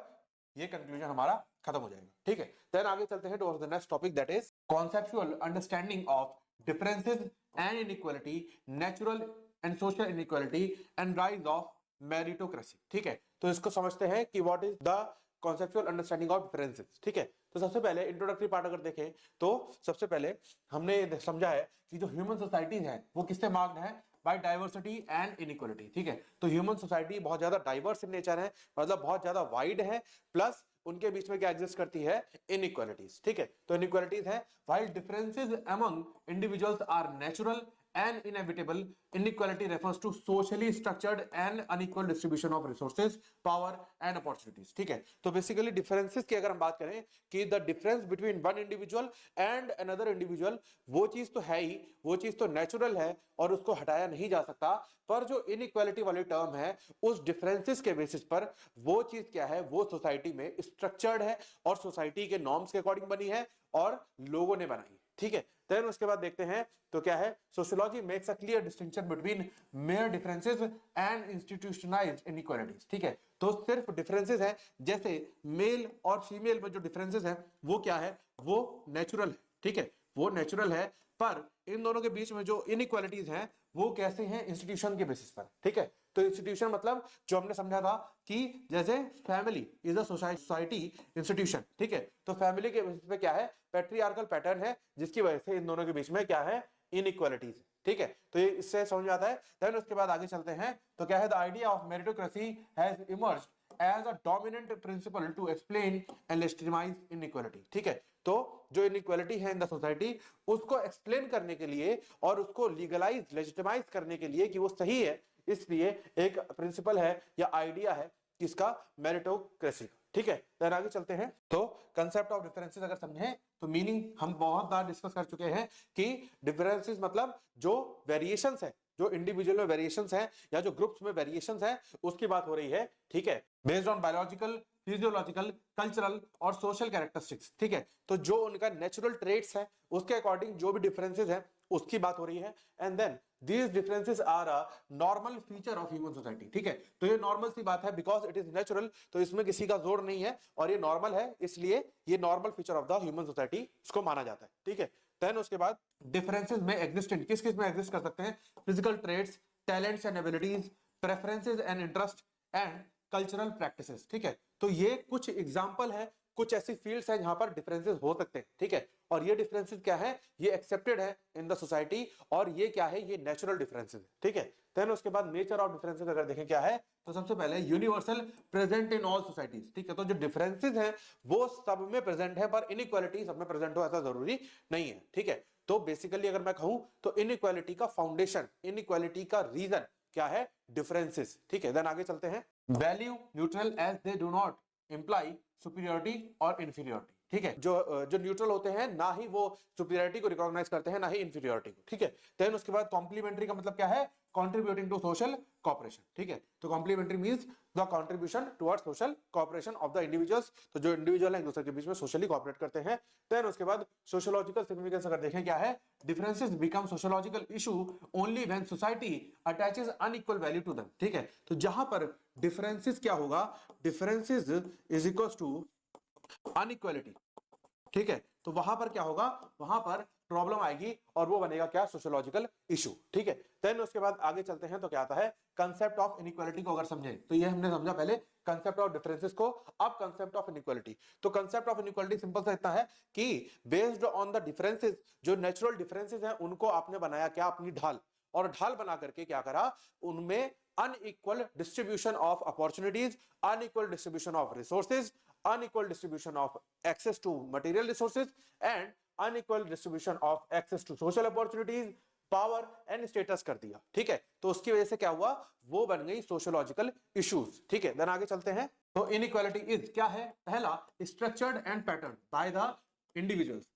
S1: ये कंक्लूजन हमारा खत्म हो जाएगा, ठीक है। देन आगे चलते हैं towards the next topic, that is conceptual understanding of differences and inequality, natural and social inequality and rise of meritocracy, ठीक है। तो इसको समझते हैं कि what is the conceptual understanding of differences, ठीक है। तो सबसे पहले इंट्रोडक्टरी पार्ट अगर देखें तो सबसे पहले हमने समझा है कि जो ह्यूमन सोसाइटीज है वो किससे मार्क्ड है? बाय डाइवर्सिटी एंड इनइक्वालिटी, ठीक है। तो ह्यूमन सोसाइटी बहुत ज्यादा डाइवर्स इन नेचर है, मतलब बहुत ज्यादा वाइड है, प्लस उनके बीच में क्या एग्जिस्ट करती है? इनइक्वालिटीज, ठीक है। तो इनइक्वालिटीज है, while differences among individuals are natural and inevitable, inequality refers to socially structured and unequal distribution of resources, power and opportunities, ठीक है। तो बेसिकली डिफरेंसेस की अगर हम बात करें कि the difference between one individual and another individual, वो चीज तो है ही, वो चीज तो नेचुरल है और उसको हटाया नहीं जा सकता, पर जो इनइक्वालिटी वाली टर्म है उस डिफरेंसेस के बेसिस पर वो चीज क्या है? वो सोसाइटी में स्ट्रक्चर्ड है और सोसाइटी के नॉर्म्स के अकॉर्डिंग बनी है और लोगों ने बनाई है, ठीक है। देन उसके बाद देखते हैं तो क्या है? Sociology makes a clear distinction between mayor differences and institutionalised inequalities, ठीक है। तो सिर्फ डिफरेंसेस है, जैसे मेल और फीमेल में जो डिफरेंसेस है वो क्या है? वो नेचुरल है, ठीक है, वो नेचुरल है, पर इन दोनों के बीच में जो इनइक्वालिटीज हैं वो कैसे हैं? इंस्टीट्यूशन के बेसिस पर, ठीक है। तो इंस्टीट्यूशन मतलब जो हमने समझा था कि जैसे family is a society institution, ठीक है। तो फैमिली के बेसिस पे क्या है? पैट्रियार्कल पैटर्न है, जिसकी वजह से इन दोनों के बीच में क्या है? इनइक्वालिटीज, ठीक है। तो ये इससे समझ में आता है। देन उसके बाद आगे चलते हैं तो क्या है? The idea of meritocracy has emerged as a dominant principle to explain and legitimize inequality, ठीक है। तो जो इनइक्वालिटी है इन द सोसाइटी उसको एक्सप्लेन करने के लिए और उसको लीगलाइज, लेजिटिमाइज करने के लिए कि वो सही है, इसलिए एक प्रिंसिपल है या आइडिया है किसका? मेरिटोक्रेसी, ठीक है। देन आगे चलते हैं तो कंसेप्ट ऑफ डिफरेंसेस अगर समझें तो मीनिंग हम बहुत बार डिस्कस कर चुके हैं कि डिफरेंसेस मतलब जो वेरिएशंस है, जो इंडिविजुअल में वेरिएशंस हैं या जो ग्रुप्स में वेरिएशंस हैं उसकी बात हो रही है, ठीक है। Based on biological, physiological, cultural और सोशल कैरेक्टरिस्टिक्स, ठीक है। तो जो उनका नेचुरल ट्रेट्स है उसके अकॉर्डिंग जो भी डिफरेंसेस हैं उसकी बात हो रही है। And then these differences are a normal feature of human society, ठीक है। तो ये नॉर्मल सी बात है, बिकॉज इट इज नेचुरल, तो इसमें किसी का जोर नहीं है और ये नॉर्मल है, इसलिए ये normal feature of the human society इसको माना जाता है, ठीक है। देन उसके बाद डिफरेंसेस में एग्जिस्टेंट किस किस में एग्जिस्ट कर सकते हैं? Physical traits, talents and abilities, preferences and interest and cultural practices, ठीक है। तो ये कुछ एग्जांपल है, कुछ ऐसी फील्ड्स हैं जहां पर डिफरेंसेस हो सकते हैं, ठीक है। और ये डिफरेंसेस क्या है? ये एक्सेप्टेड है इन द सोसाइटी और ये क्या है? ये नेचुरल डिफरेंसेस है, ठीक है। देन उसके बाद नेचर ऑफ डिफरेंसेस अगर देखें क्या है तो सबसे पहले universal, present in all societies, ठीक है। तो जो डिफरेंसेस हैं वो सब में प्रेजेंट है, पर इनइक्वालिटी सब में प्रेजेंट हो ऐसा जरूरी नहीं है, ठीक है। तो बेसिकली अगर मैं कहूं तो इनइक्वालिटी का फाउंडेशन, इनइक्वालिटी का रीजन क्या है? डिफरेंसेस, ठीक है। देन आगे चलते हैं। Value neutral as they do not imply superiority और इंफीरियरिटी, ठीक है। जो न्यूट्रल होते हैं ना ही वो सुपीरियरिटी को रिकॉग्नाइज करते हैं ना ही इंफीरियरिटी को, ठीक है। देन उसके बाद कॉम्प्लीमेंट्री का मतलब क्या है? कंट्रीब्यूटिंग टू सोशल कोऑपरेशन, ठीक है। तो complementary means the contribution towards social cooperation of the individuals, तो जो इंडिविजुअल है एक दूसरे के बीच में सोशली कोऑपरेट करते हैं। देन उसके बाद सोशियोलॉजिकल सिग्निफिकेंस अगर देखें क्या है? Differences become sociological issue only when society attaches unequal value to them, ठीक है। तो जहां पर डिफरेंसेस क्या होगा? Differences is equals to inequality, ठीक है। तो वहां पर क्या होगा? वहां पर प्रॉब्लम आएगी और वो बनेगा क्या, सोशियोलॉजिकल इशू। ठीक है, देन उसके बाद आगे चलते हैं तो क्या आता है, कंसेप्ट ऑफ इनइक्वालिटी को अगर समझें तो ये हमने समझा पहले कंसेप्ट ऑफ डिफरेंसेस को, अब कंसेप्ट ऑफ इनइक्वालिटी। तो कंसेप्ट ऑफ इनइक्वालिटी सिंपल सा इतना है कि बेस्ड ऑन द डिफरेंसेस, जो नेचुरल डिफरेंसेस हैं उनको आपने बनाया क्या, अपनी ढाल, और ढाल बना करके क्या करा, उनमें unequal distribution of opportunities, unequal distribution of resources, unequal distribution of access to material resources and unequal distribution of access to social opportunities, power and status कर दिया। ठीक है, तो उसकी वजह से क्या हुआ, वो बन गई सोशियोलॉजिकल इश्यूज। ठीक है, देन आगे चलते हैं। तो इनइक्वालिटी इज क्या है, पहला structured and pattern bye the individuals,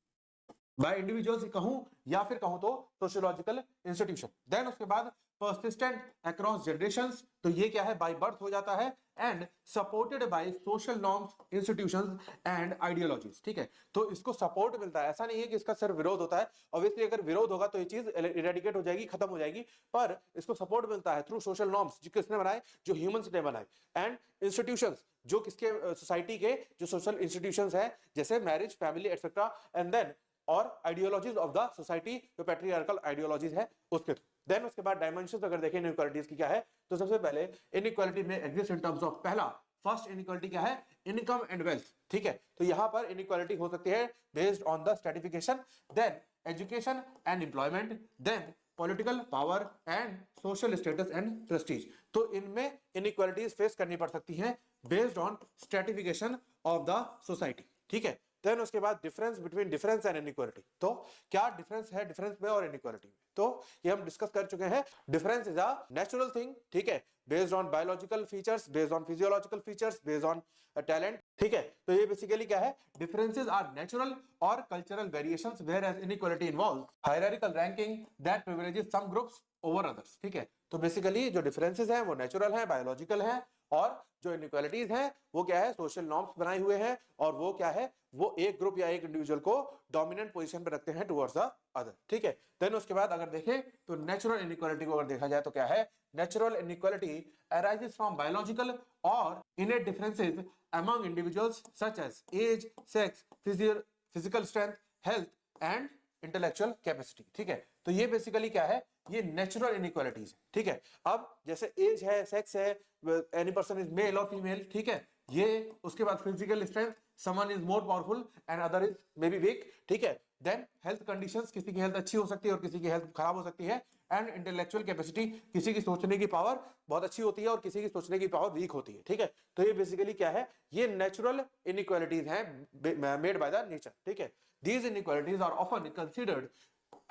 S1: bye individuals कहूं या फिर कहूं तो सोशियोलॉजिकल इंस्टीट्यूशन। देन उसके बाद persistent across generations, तो ये क्या है, बाय बर्थ हो जाता है, and supported by social norms, institutions and ideologies. ठीक है, तो इसको सपोर्ट मिलता है, ऐसा नहीं है कि इसका सिर्फ विरोध होता है। ऑब्वियसली अगर विरोध होगा तो ये चीज इरेडिकेट हो जाएगी, खत्म हो जाएगी, पर इसको सपोर्ट मिलता है थ्रू सोशल नॉर्म्स, जो किसने बनाए, जो ह्यूमंस ने बनाए, एंड इंस्टीट्यूशंस, जो किसके, सोसाइटी के जो सोशल इंस्टीट्यूशंस हैं जैसे marriage, family etcetera, and then और आइडियोलॉजीज ऑफ द सोसाइटी, जो पैट्रियार्कल आइडियोलॉजीज है उसके। देन उसके बाद डायमेंशंस अगर देखें इनइक्वालिटीज की क्या है, तो सबसे पहले इनइक्वालिटी में एग्जिस्ट इन टर्म्स ऑफ, पहला फर्स्ट इनइक्वालिटी क्या है, इनकम एंड वेल्थ। ठीक है, तो यहां पर इनइक्वालिटी हो सकती है based on the stratification, then education and employment, then political power and social status and prestige. तो इनमें इनइक्वालिटीज फेस करनी पड़ सकती हैं based on stratification of the society. ठीक है, देन उसके बाद difference between difference and inequality, तो क्या डिफरेंस है डिफरेंस में और इनइक्वालिटी में, तो ये हम डिस्कस कर चुके हैं। Difference is a natural thing, ठीक है, based on biological features, based on physiological features, based on talent. ठीक है, तो ये बेसिकली क्या है, डिफरेंसेस आर नेचुरल और cultural variations, whereas inequality involves hierarchical ranking that privileges some groups over others. ठीक है, तो बेसिकली जो डिफरेंसेस हैं वो नेचुरल हैं, बायोलॉजिकल हैं, और जो इनइक्वालिटीज हैं वो क्या है, सोशल नॉर्म्स बनाए हुए हैं, और वो क्या है, वो एक ग्रुप या एक इंडिविजुअल को डोमिनेंट पोजीशन पे रखते हैं टुवर्ड्स द अदर। ठीक है, देन उसके बाद अगर देखें तो नेचुरल इनइक्वालिटी को अगर देखा जाए तो क्या है, natural inequality arises from biological और innate differences among individuals such as age, sex, physical strength, health and intellectual capacity. ठीक है, तो ये बेसिकली क्या है, ये नेचुरल इनइक्वालिटीज है। ठीक है, अब जैसे एज है, सेक्स है, एनी पर्सन इज मेल और फीमेल, ठीक है, ये उसके बाद physical strength, someone is more powerful and other is may be weak. ठीक है, देन हेल्थ कंडीशंस, किसी की हेल्थ अच्छी हो सकती है और किसी की हेल्थ खराब हो सकती है, एंड इंटेलेक्चुअल कैपेसिटी, किसी की सोचने की पावर बहुत अच्छी होती है और किसी की सोचने की पावर वीक होती है। ठीक है, तो ये बेसिकली क्या है, ये नेचुरल इनइक्वालिटीज हैं मेड बाय द नेचर। ठीक है, these inequalities are often considered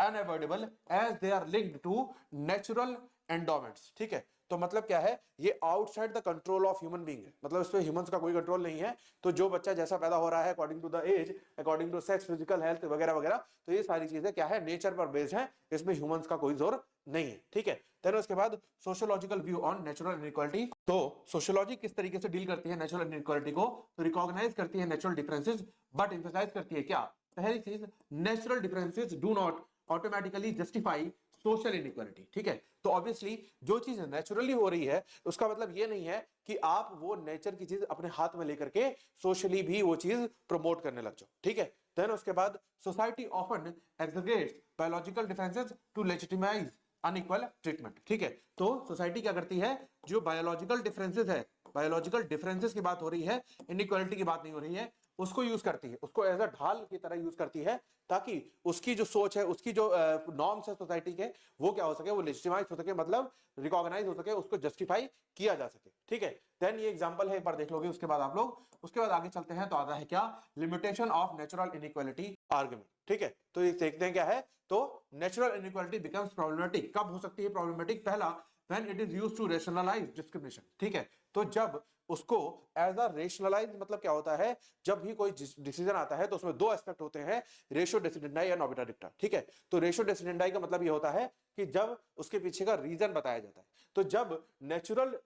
S1: unavoidable as they are linked to natural endowments। ठीक है, तो मतलब क्या है, ये outside the control of human being है, मतलब इसमें ह्यूमंस का कोई कंट्रोल नहीं है। तो जो बच्चा जैसा पैदा हो रहा है according to the age, according to sex, physical health वगैरह वगैरह, तो ये सारी चीजें क्या है, नेचर पर बेस्ड है, इसमें ह्यूमंस का कोई जोर नहीं है। ठीक है, देन उसके बाद sociological view on natural inequality. तो सोशियोलॉजी किस तरीके से डील करती है नेचुरल इनइक्वालिटी को, तो रिकॉग्नाइज करती है नेचुरल डिफरेंसेस, बट एम्फसाइज करती है क्या, पहली चीज, natural differences do not automatically justify social inequality. ठीक है, तो ऑब्वियसली जो चीज नेचुरली हो रही है उसका मतलब ये नहीं है कि आप वो नेचर की चीज अपने हाथ में लेकर के सोशली भी वो चीज प्रमोट करने लग जाओ। ठीक है, देन उसके बाद society often aggregates biological differences to legitimize unequal treatment. ठीक है, तो सोसाइटी क्या करती है, जो बायोलॉजिकल डिफरेंसेस है, बायोलॉजिकल डिफरेंसेस की बात हो रही है, इनइक्वालिटी की बात नहीं हो रही है, उसको यूज करती है, उसको एज अ ढाल की तरह यूज करती है, ताकि उसकी जो सोच है, उसकी जो नॉर्म्स है सोसाइटी के, वो क्या हो सके, वो लेजिटिमाइज हो सके, मतलब रिकॉग्नाइज हो सके, उसको जस्टिफाई किया जा सके। ठीक है, देन ये एग्जांपल है, एक बार देख लोगे उसके बाद आप लोग, उसके बाद आगे चलते हैं तो आता है क्या, limitation of natural inequality argument. ठीक है, तो ये देखते हैं क्या है, तो नेचुरल इनइक्वालिटी बिकम्स प्रॉब्लमेटिक, कब हो सकती है प्रॉब्लमेटिक, पहला when it is used to rationalize discrimination। ठीक है, तो जब उसको एज अ रेशनलाइज, मतलब क्या होता है, जब भी कोई डिसीजन आता है तो उसमें दो एस्पेक्ट होते हैं, रेशियो डेसिडेंडाई या नॉबिटा डिक्टा। ठीक है, तो रेशियो डेसिडेंडाई का मतलब ये होता है कि जब उसके पीछे का रीजन बताया जाता है, तो जब नेचुरल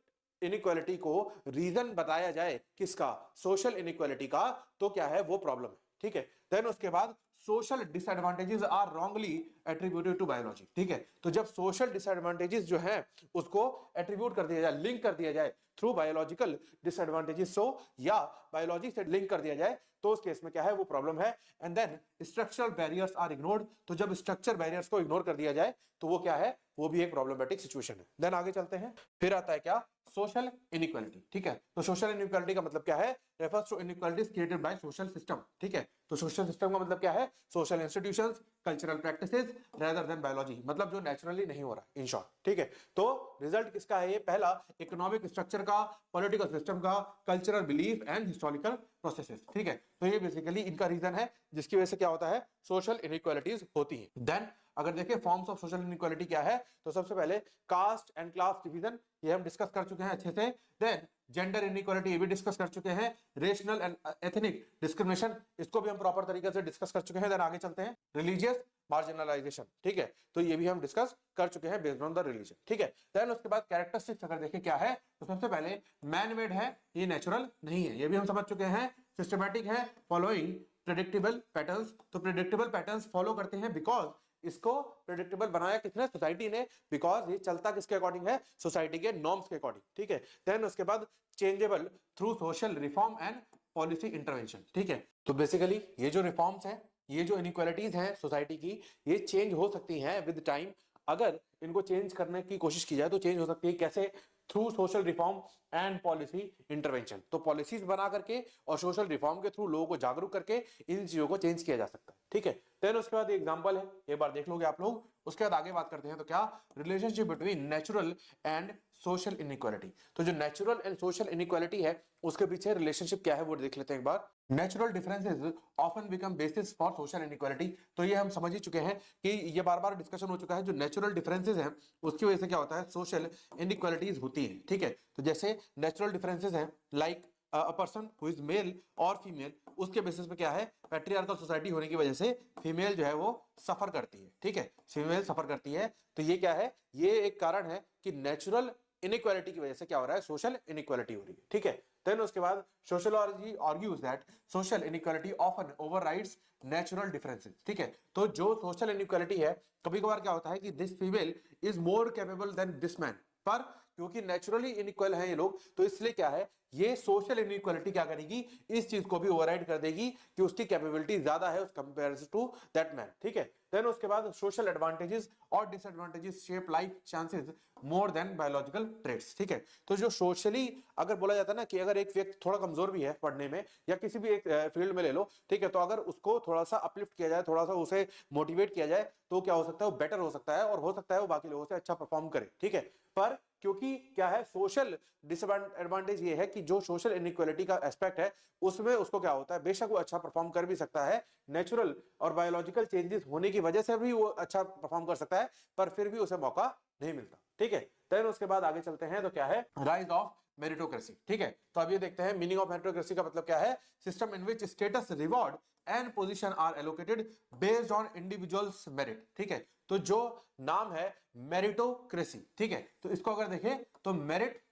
S1: इनइक्वालिटी को रीजन बताया जाए किसका, सोशल इनइक्वालिटी का, तो क्या है वो प्रॉब्लम है। ठीक है, देन उसके बाद social disadvantages are wrongly attributed to biology. ठीक है, तो जब सोशल डिसएडवांटेजेस जो है उसको एट्रीब्यूट कर दिया जाए, लिंक कर दिया जाए थ्रू बायोलॉजिकल डिसएडवांटेजेस सो या बायोलॉजी से लिंक कर दिया जाए, तो उस केस में क्या है वो प्रॉब्लम है। And then structural barriers are ignored, तो जब स्ट्रक्चर बैरियर्स को इग्नोर कर दिया जाए तो वो क्या है, वो भी एक प्रॉब्लमेटिक सिचुएशन है। देन आगे चलते हैं, फिर आता है क्या, सोशल इनइक्वालिटी। ठीक है, तो सोशल इनइक्वालिटी का मतलब क्या है, refers to inequalities created by social system. ठीक है, तो सोशल सिस्टम का मतलब क्या है, social institutions, cultural practices rather than biology, मतलब जो नेचुरली नहीं हो रहा, इन शॉर्ट। ठीक है, तो रिजल्ट किसका है ये, पहला इकोनॉमिक स्ट्रक्चर का, पॉलिटिकल सिस्टम का, cultural belief and historical processes. ठीक है, तो ये बेसिकली इनका रीजन है जिसकी वजह से क्या होता है, सोशल इनइक्वालिटीज होती है। देन अगर देखें फॉर्म्स ऑफ सोशल इनइक्वालिटी क्या है, तो सबसे पहले कास्ट एंड क्लास डिवीजन, ये हम डिस्कस कर चुके हैं अच्छे से। देन जेंडर इनइक्वालिटी, ये भी डिस्कस कर चुके हैं। रेशनल एंड एथनिक डिस्क्रिमिनेशन, इसको भी हम प्रॉपर तरीके से डिस्कस कर चुके हैं। देन आगे चलते हैं, रिलीजियस मार्जिनलाइजेशन। ठीक है, तो ये भी हम डिस्कस कर चुके हैं बेस्ड ऑन द रिलीजन। ठीक है, देन उसके बाद कैरेक्टरिस्टिक्स अगर देखें क्या है, तो सबसे पहले मैन मेड है, ये नेचुरल नहीं है, ये भी हम समझ चुके हैं। सिस्टमैटिक है, फॉलोइंग प्रेडिक्टेबल पैटर्न्स, तो प्रेडिक्टेबल पैटर्न्स फॉलो करते हैं बिकॉज इसको प्रेडिक्टेबल बनाया किसने, सोसाइटी ने, बिकॉज ये चलता किसके अकॉर्डिंग है, सोसाइटी के नॉर्म्स के अकॉर्डिंग। ठीक है, देन उसके बाद changeable through social reform and policy intervention. ठीक है, तो बेसिकली ये जो रिफॉर्म्स हैं, ये जो इनइक्वालिटीज हैं सोसाइटी की, ये चेंज हो सकती हैं विद टाइम। अगर इनको चेंज करने की कोशिश की जाए तो चेंज हो सकती है, कैसे, through social reform and policy intervention. तो पॉलिसीज बना करके और सोशल रिफॉर्म के थ्रू लोगों को जागरूक करके इन चीजों को चेंज किया जा सकता है। ठीक है, देन उसके बाद एग्जांपल है, एक बार देख लोगे आप लोग। उसके बाद आगे बात करते हैं, तो क्या, relationship between natural and social inequality. तो जो नेचुरल एंड सोशल इनइक्वालिटी है उसके पीछे रिलेशनशिप क्या है वो देख लेते हैं एक बार। Natural differences often become basis for social inequality, तो ये हम समझ ही चुके हैं कि ये बार बार डिस्कशन हो चुका है, जो नेचुरल डिफरेंसेस हैं उसकी वजह से क्या होता है, सोशल इनइक्वालिटीज होती है। ठीक है, तो जैसे नेचुरल डिफरेंसेस हैं like a person who is male और फीमेल, उसके बेसिस पे क्या है, पैट्रियार्कल सोसाइटी होने की वजह से फीमेल जो है वो सफर करती है। ठीक है, फीमेल सफर करती है, तो ये क्या है, ये एक कारण है कि नेचुरल इनइक्वालिटी की वजह से क्या हो रहा है, सोशल इनइक्वालिटी हो रही है। ठीक है, देन उसके बाद sociology argues that social inequality often overrides natural differences. ठीक है, तो जो सोशल इनइक्वालिटी है, कभी कभार क्या होता है कि this female is more capable than this man, पर क्योंकि नेचुरली इनइक्वल हैं ये लोग, तो इसलिए क्या है, ये सोशल इनइक्वालिटी क्या करेगी, इस चीज को भी ओवरराइड कर देगी कि उसकी कैपेबिलिटी ज्यादा है उस कंपेरिजन टू दैट मैन। ठीक है, देन उसके बाद सोशल एडवांटेजेस और disadvantages shape life chances more than biological traits. ठीक है, तो जो सोशली अगर बोला जाता है ना कि अगर एक व्यक्ति थोड़ा कमजोर भी है पढ़ने में या किसी भी एक फील्ड में ले लो, ठीक है, तो अगर उसको थोड़ा सा अपलिफ्ट किया जाए, थोड़ा सा उसे मोटिवेट किया जाए, तो क्या हो सकता है, वो बेटर हो सकता है और हो सकता है वो बाकी लोगों से अच्छा परफॉर्म करे। ठीक है, पर क्योंकि क्या है, सोशल डिसएडवांटेज ये है कि जो सोशल इनइक्वालिटी का एस्पेक्ट है उसमें उसको क्या होता है, बेशक वो अच्छा परफॉर्म कर भी सकता है, नेचुरल और बायोलॉजिकल चेंजेस होने की वजह से भी वो अच्छा परफॉर्म कर सकता है, पर फिर भी उसे मौका नहीं मिलता। ठीक है, देन उसके बाद आगे चलते हैं, तो क्या है, राइज ऑफ मेरिटोक्रेसी। ठीक है, तो अब ये देखते हैं मीनिंग ऑफ मेरिटोक्रेसी का मतलब क्या है, system in which status reward and position are allocated based on individuals merit. ठीक है, तो जो नाम है मेरिटोक्रेसी, ठीक है, तो इसको अगर देखें तो मेरिट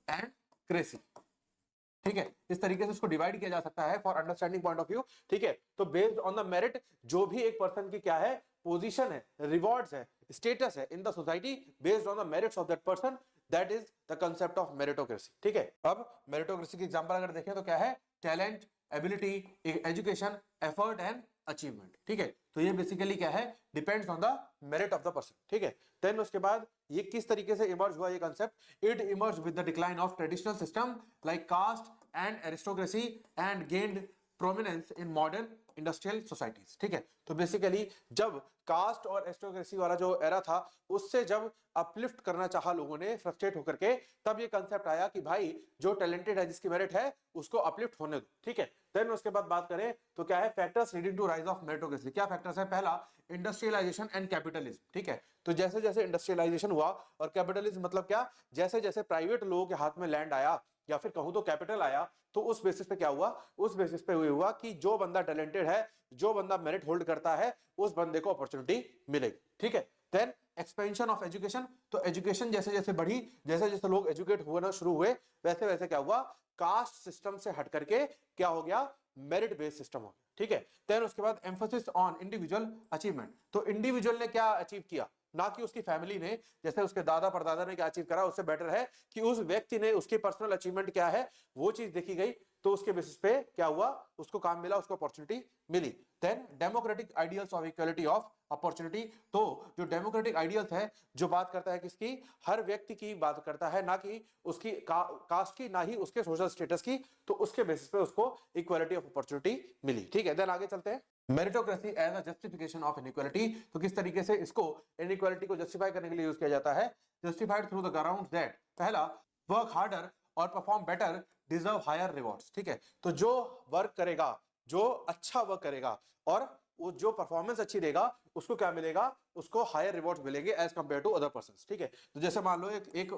S1: एंड क्रेसी, ठीक है, इस तरीके से इसको डिवाइड किया जा सकता है for understanding point of view. ठीक है, तो बेस्ड ऑन द मेरिट, जो भी एक पर्सन की क्या है, पोजीशन है, रिवॉर्ड्स है, स्टेटस है in the society, based on the merits of that person, that is the concept of meritocracy. ठीक है, अब मेरिटोक्रेसी की एग्जांपल अगर देखें तो क्या है, talent, ability, education, effort and achievement. ठीक है, तो ये बेसिकली क्या है, depends on the merit of the person. ठीक है, देन उसके बाद ये किस तरीके से इमर्ज हुआ ये concept, it emerge with the decline of traditional system like caste and aristocracy and gained prominence in modern industrial societies. ठीक है, तो बेसिकली जब कास्ट और एरिस्टोक्रेसी वाला जो एरा था उससे जब अपलिफ्ट करना चाहा लोगों ने फ्रस्ट्रेट होकर के, तब ये कंसेप्ट आया कि भाई जो टैलेंटेड है, जिसकी मेरिट है, उसको अपलिफ्ट होने दो। ठीक है, देन उसके बाद बात करें तो क्या है, factors leading to rise of meritocracy. क्या फैक्टर्स है, पहला इंडस्ट्रियलाइजेशन एंड कैपिटलिज्म। ठीक है, तो जैसे जैसे इंडस्ट्रियलाइजेशन हुआ, और कैपिटलिज्म मतलब क्या, जैसे जैसे प्राइवेट लोगों के हाथ में लैंड आया या फिर कहूं तो कैपिटल आया, तो उस बेसिस पे क्या हुआ, उस बेसिस पे हुआ कि जो बंदा टैलेंटेड है, जो बंदा मेरिट होल्ड करता है, उस बंदे को अपॉर्चुनिटी मिलेगी। ठीक है, देन एक्सपेंशन ऑफ एजुकेशन, तो एजुकेशन जैसे जैसे बढ़ी, जैसे जैसे लोग एजुकेट होना शुरू हुए, वैसे वैसे क्या हुआ, कास्ट सिस्टम से हट करके क्या हो गया, मेरिट बेस्ड सिस्टम हो गया, ठीक है। देन उसके बाद एम्फोसिस ऑन इंडिविजुअल अचीवमेंट, तो इंडिविजुअल ने क्या अचीव किया, ना कि उसकी फैमिली ने, जैसे उसके दादा परदादा ने क्या अचीव करा, उससे बेटर है कि उस व्यक्ति ने उसकी पर्सनल अचीवमेंट क्या है वो चीज देखी गई, तो उसके बेसिस पे क्या हुआ, उसको काम मिला, उसको अपॉर्चुनिटी मिली। Then democratic ideals of equality of opportunity, तो जो डेमोक्रेटिक आइडियल्स है जो बात करता है किसकी, हर व्यक्ति की बात करता है, ना कि उसकी कास्ट की, ना ही उसके सोशल स्टेटस की, तो उसके बेसिस पे उसको इक्वालिटी ऑफ अपॉर्चुनिटी मिली, ठीक है। देन आगे चलते हैं, meritocracy as a justification of inequality, तो किस तरीके से इसको इनइक्वालिटी को जस्टिफाई करने के लिए यूज किया जाता है, justified through the grounds that, पहला, वर्क हार्डर और perform better deserve higher rewards, ठीक है। तो जो वर्क करेगा, जो अच्छा वर्क करेगा और वो जो परफॉर्मेंस अच्छी देगा उसको क्या मिलेगा, उसको हायर रिवॉर्ड्स मिलेंगे as compare to other persons, ठीक है। तो जैसे मान लो एक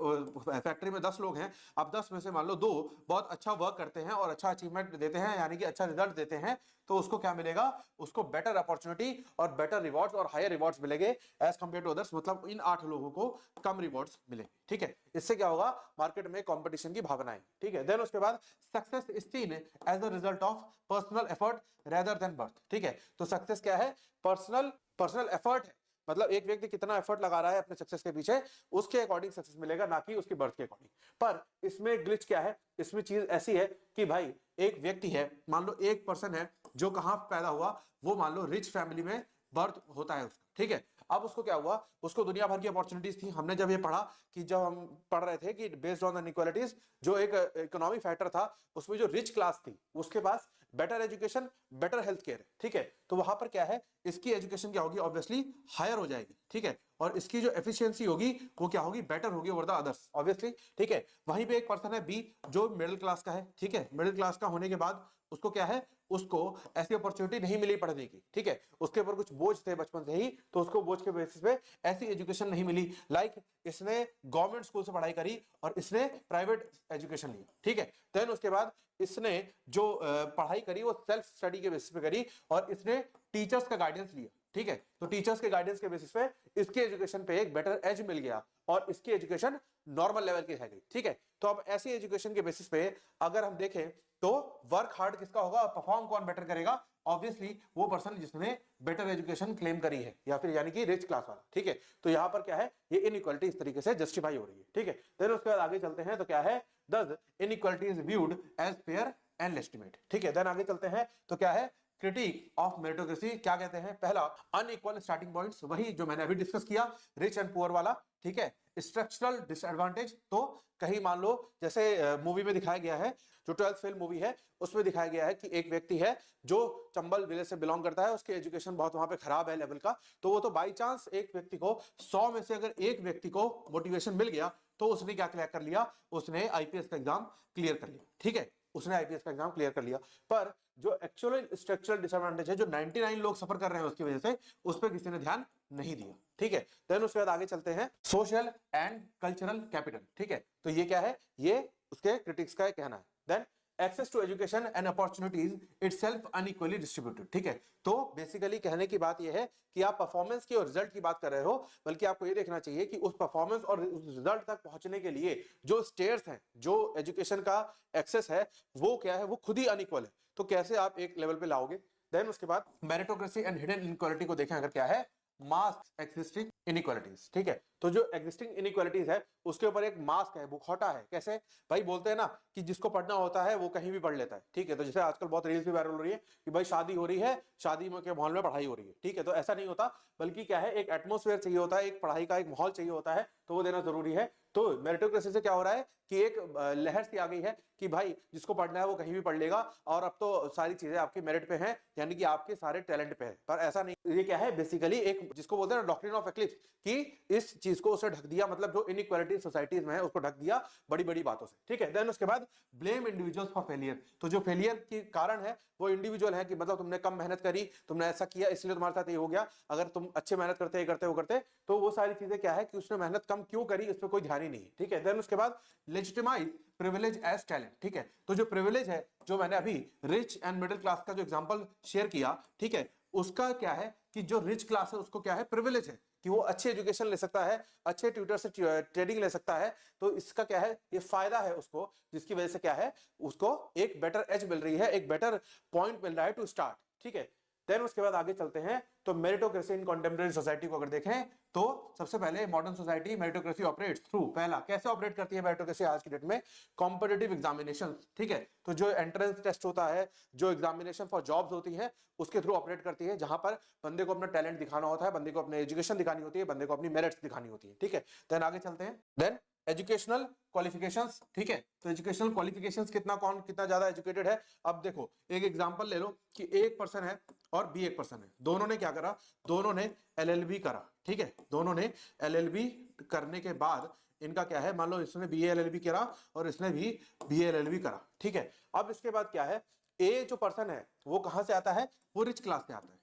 S1: फैक्ट्री में 10 लोग हैं, अब 10 में से मान लो 2 बहुत अच्छा वर्क करते हैं और अच्छा अचीवमेंट देते हैं, यानी कि अच्छा रिजल्ट देते हैं, तो उसको क्या मिलेगा, उसको बेटर अपॉर्चुनिटी और बेटर रिवॉर्ड्स और हायर रिवॉर्ड्स मिलेंगे एज कंपेयर टू अदर्स, मतलब इन 8 लोगों को कम रिवॉर्ड्स मिलेंगे, ठीक है। इससे क्या होगा, मार्केट में कंपटीशन की भावना है, ठीक है। देन उसके बाद success is seen as a result of personal effort rather than birth, ठीक है। तो सक्सेस क्या है, पर्सनल एफर्ट है, मतलब एक व्यक्ति कितना एफर्ट लगा रहा है अपने सक्सेस के पीछे, उसके अकॉर्डिंग सक्सेस मिलेगा, ना कि उसकी बर्थ के अकॉर्डिंग। पर इसमें ग्लिच क्या है, इसमें चीज ऐसी है कि भाई एक व्यक्ति है, मान लो एक पर्सन है जो कहां पैदा हुआ, वो मान लो रिच फैमिली में बर्थ होता है उसका, ठीक है। अब उसको क्या हुआ, उसको दुनिया भर की अपॉर्चुनिटीज थी, हमने जब ये पढ़ा कि जब हम पढ़ रहे थे कि बेस्ड ऑन द इनइक्वालिटीज, जो एक इकोनॉमिक फैक्टर था उसमें जो रिच क्लास थी उसके पास better education, better health care, ठीक है। तो वहां पर क्या है, इसकी एजुकेशन क्या होगी, ऑब्वियसली हायर हो जाएगी, ठीक है, और इसकी जो एफिशिएंसी होगी वो क्या होगी, बेटर होगी ओवर द अदर्स, ऑब्वियसली, ठीक है। वहीं पे एक पर्सन है बी जो मिडिल क्लास का है, ठीक है, मिडिल क्लास का होने के बाद उसको क्या है, उसको ऐसी अपॉर्चुनिटी नहीं मिली पढ़ने की, ठीक है, उसके ऊपर कुछ बोझ थे बचपन से ही, तो उसको बोझ के बेसिस पे ऐसी एजुकेशन नहीं मिली, लाइक इसने गवर्नमेंट स्कूल से पढ़ाई करी और इसने प्राइवेट एजुकेशन ली, ठीक है। देन उसके बाद इसने जो पढ़ाई करी वो सेल्फ स्टडी के बेसिस पे करी और इसने टीचर्स का गाइडेंस लिया, ठीक है। तो टीचर्स के गाइडेंस के बेसिस पे इसके एजुकेशन पे एक बेटर एज मिल गया और इसकी एजुकेशन नॉर्मल लेवल की है गई, ठीक है। तो अब ऐसी एजुकेशन के बेसिस पे अगर हम देखें तो वर्क हार्ड किसका होगा, परफॉर्म कौन बेटर करेगा, ऑब्वियसली वो पर्सन जिसने बेटर एजुकेशन क्लेम करी है, या फिर यानी कि रिच क्लास वाला, ठीक है। तो यहां पर क्या है, ये इनइक्वालिटी इस तरीके से जस्टिफाई हो रही है, ठीक है। फिर उसके बाद आगे चलते हैं, तो क्या है, thus inequality is viewed as fair and legitimate, ठीक है। देन आगे चलते हैं, तो क्या है, क्रिटिक ऑफ मेरिटोक्रेसी क्या कहते हैं, पहला अनइक्वल स्टार्टिंग पॉइंट्स, वही जो मैंने अभी डिस्कस किया, रिच एंड पुअर वाला, ठीक है। स्ट्रक्चरल डिसएडवांटेज, तो कहीं मान लो जैसे मूवी में दिखाया गया है, जो 12th फेल मूवी है उसमें दिखाया गया है कि एक व्यक्ति है जो चंबल विलेज से बिलोंग करता है, उसकी एजुकेशन बहुत वहां पे खराब है लेवल का, तो वो तो बाई चांस एक व्यक्ति को 100 में से अगर एक व्यक्ति को मोटिवेशन मिल गया तो उसने क्या क्लियर कर लिया, उसने आईपीएस का एग्जाम क्लियर कर लिया, ठीक है, उसने आईपीएस का एग्जाम क्लियर कर लिया। पर जो एक्चुअल स्ट्रक्चरल डिसएडवांटेज है, जो 99 लोग सफर कर रहे हैं उसकी वजह से, उस पर किसी ने ध्यान नहीं दिया, ठीक है। देन उसके बाद आगे चलते हैं, सोशल एंड कल्चरल कैपिटल, ठीक है। तो ये क्या है, ये उसके क्रिटिक्स का कहना है। Then access to education and opportunities itself unequally distributed, ठीक है। तो बेसिकली कहने की बात यह है कि आप परफॉर्मेंस की और रिजल्ट की बात कर रहे हो, बल्कि आपको ये देखना चाहिए कि उस परफॉर्मेंस और उस रिजल्ट तक पहुंचने के लिए जो स्टेयर्स हैं, जो एजुकेशन का एक्सेस है, वो क्या है, वो खुद ही अनइक्वल है, तो कैसे आप एक लेवल पे लाओगे। देन उसके बाद मेरिटोक्रेसी एंड हिडन इनइक्वालिटी को देखें अगर, क्या है, मास्क एक्सिस्टिंग इनइक्वालिटीज, ठीक है। तो जो एग्जिस्टिंग इनइक्वालिटीज है उसके ऊपर एक मास्क है, मुखौटा है, कैसे, भाई बोलते हैं ना कि जिसको पढ़ना होता है वो कहीं भी पढ़ लेता है, ठीक है। तो जैसे आजकल बहुत रील्स भी वायरल हो रही है कि भाई शादी हो रही है, शादी के माहौल में पढ़ाई हो रही है, ठीक है। तो ऐसा नहीं होता, बल्कि क्या है, एक एटमोस्फेयर चाहिए होता है, एक पढ़ाई का एक माहौल चाहिए होता है, तो वो देना जरूरी है। तो मेरिटोक्रेसी से क्या हो रहा है कि एक लहर सी आ गई है कि भाई जिसको पढ़ना है वो कहीं भी पढ़ लेगा, और अब तो सारी चीजें आपकी मेरिट पे हैं, यानी कि आपके सारे टैलेंट पे है। पर ऐसा नहीं, ये क्या है, बेसिकली एक जिसको बोलते हैं ना डॉक्ट्रिन ऑफ एक्लिप्स, कि इस चीज को उसे ढक दिया, मतलब जो इनइक्वालिटी सोसाइटीज में है उसको ढक दिया बड़ी बड़ी बातों से, ठीक है। देन उसके बाद ब्लेम इंडिविजुअल्स फॉर फेलियर, तो जो फेलियर की कारण है वो इंडिविजुअल है, कि मतलब तुमने कम मेहनत करी, तुमने ऐसा किया इसलिए तुम्हारे साथ ये हो गया, अगर तुम अच्छे मेहनत करते ये करते वो करते, तो वो सारी चीजें क्या है कि उसने मेहनत कम क्यों करी, इस पर कोई ध्यान ही नहीं है, ठीक है। देन उसके बाद लेजिटिमाइज प्रिविलेज एज टैलेंट, ठीक है। तो जो प्रिविलेज है, जो मैंने अभी रिच एंड मिडिल क्लास का जो एग्जांपल शेयर किया, ठीक है, उसका क्या है कि जो रिच क्लास है उसको क्या है, प्रिविलेज है कि वो अच्छी एजुकेशन ले सकता है, अच्छे ट्यूटर से ट्रेनिंग ले सकता है, तो इसका क्या है, ये फायदा है उसको, जिसकी वजह से क्या है, उसको एक बेटर एज मिल रही है, एक बेटर पॉइंट मिल रहा है टू स्टार्ट। ठीक है, देन उसके बाद आगे चलते हैं। तो मेरिटोक्रेसी इन कंटेम्परेरी सोसाइटी को अगर देखें तो सबसे पहले modern society meritocracy operates through, पहला कैसे ऑपरेट करती है मेरिटोक्रेसी आज की डेट में, कॉम्पिटिटिव एग्जामिनेशन। ठीक है, तो जो एंट्रेंस टेस्ट होता है, जो एग्जामिनेशन फॉर जॉब्स होती है, उसके थ्रू ऑपरेट करती है, जहां पर बंदे को अपना टैलेंट दिखाना होता है, बंदे को अपनी एजुकेशन दिखानी होती है, बंदे को अपनी मेरिट्स दिखानी होती है। ठीक है, देन आगे चलते हैं। Then educational qualifications. ठीक है, तो एजुकेशनल क्वालिफिकेशंस कितना, कौन कितना ज्यादा एजुकेटेड है। अब देखो एक एग्जांपल ले लो कि एक पर्सन है और बी एक पर्सन है, दोनों ने क्या करा, दोनों ने एलएलबी करा। ठीक है, दोनों ने एलएलबी करने के बाद इनका क्या है, मान लो इसने बीए एलएलबी करा और इसने भी बीए एलएलबी करा। ठीक है, अब इसके बाद क्या है, ए जो पर्सन है वो कहां से आता है, वो रिच क्लास से आता है,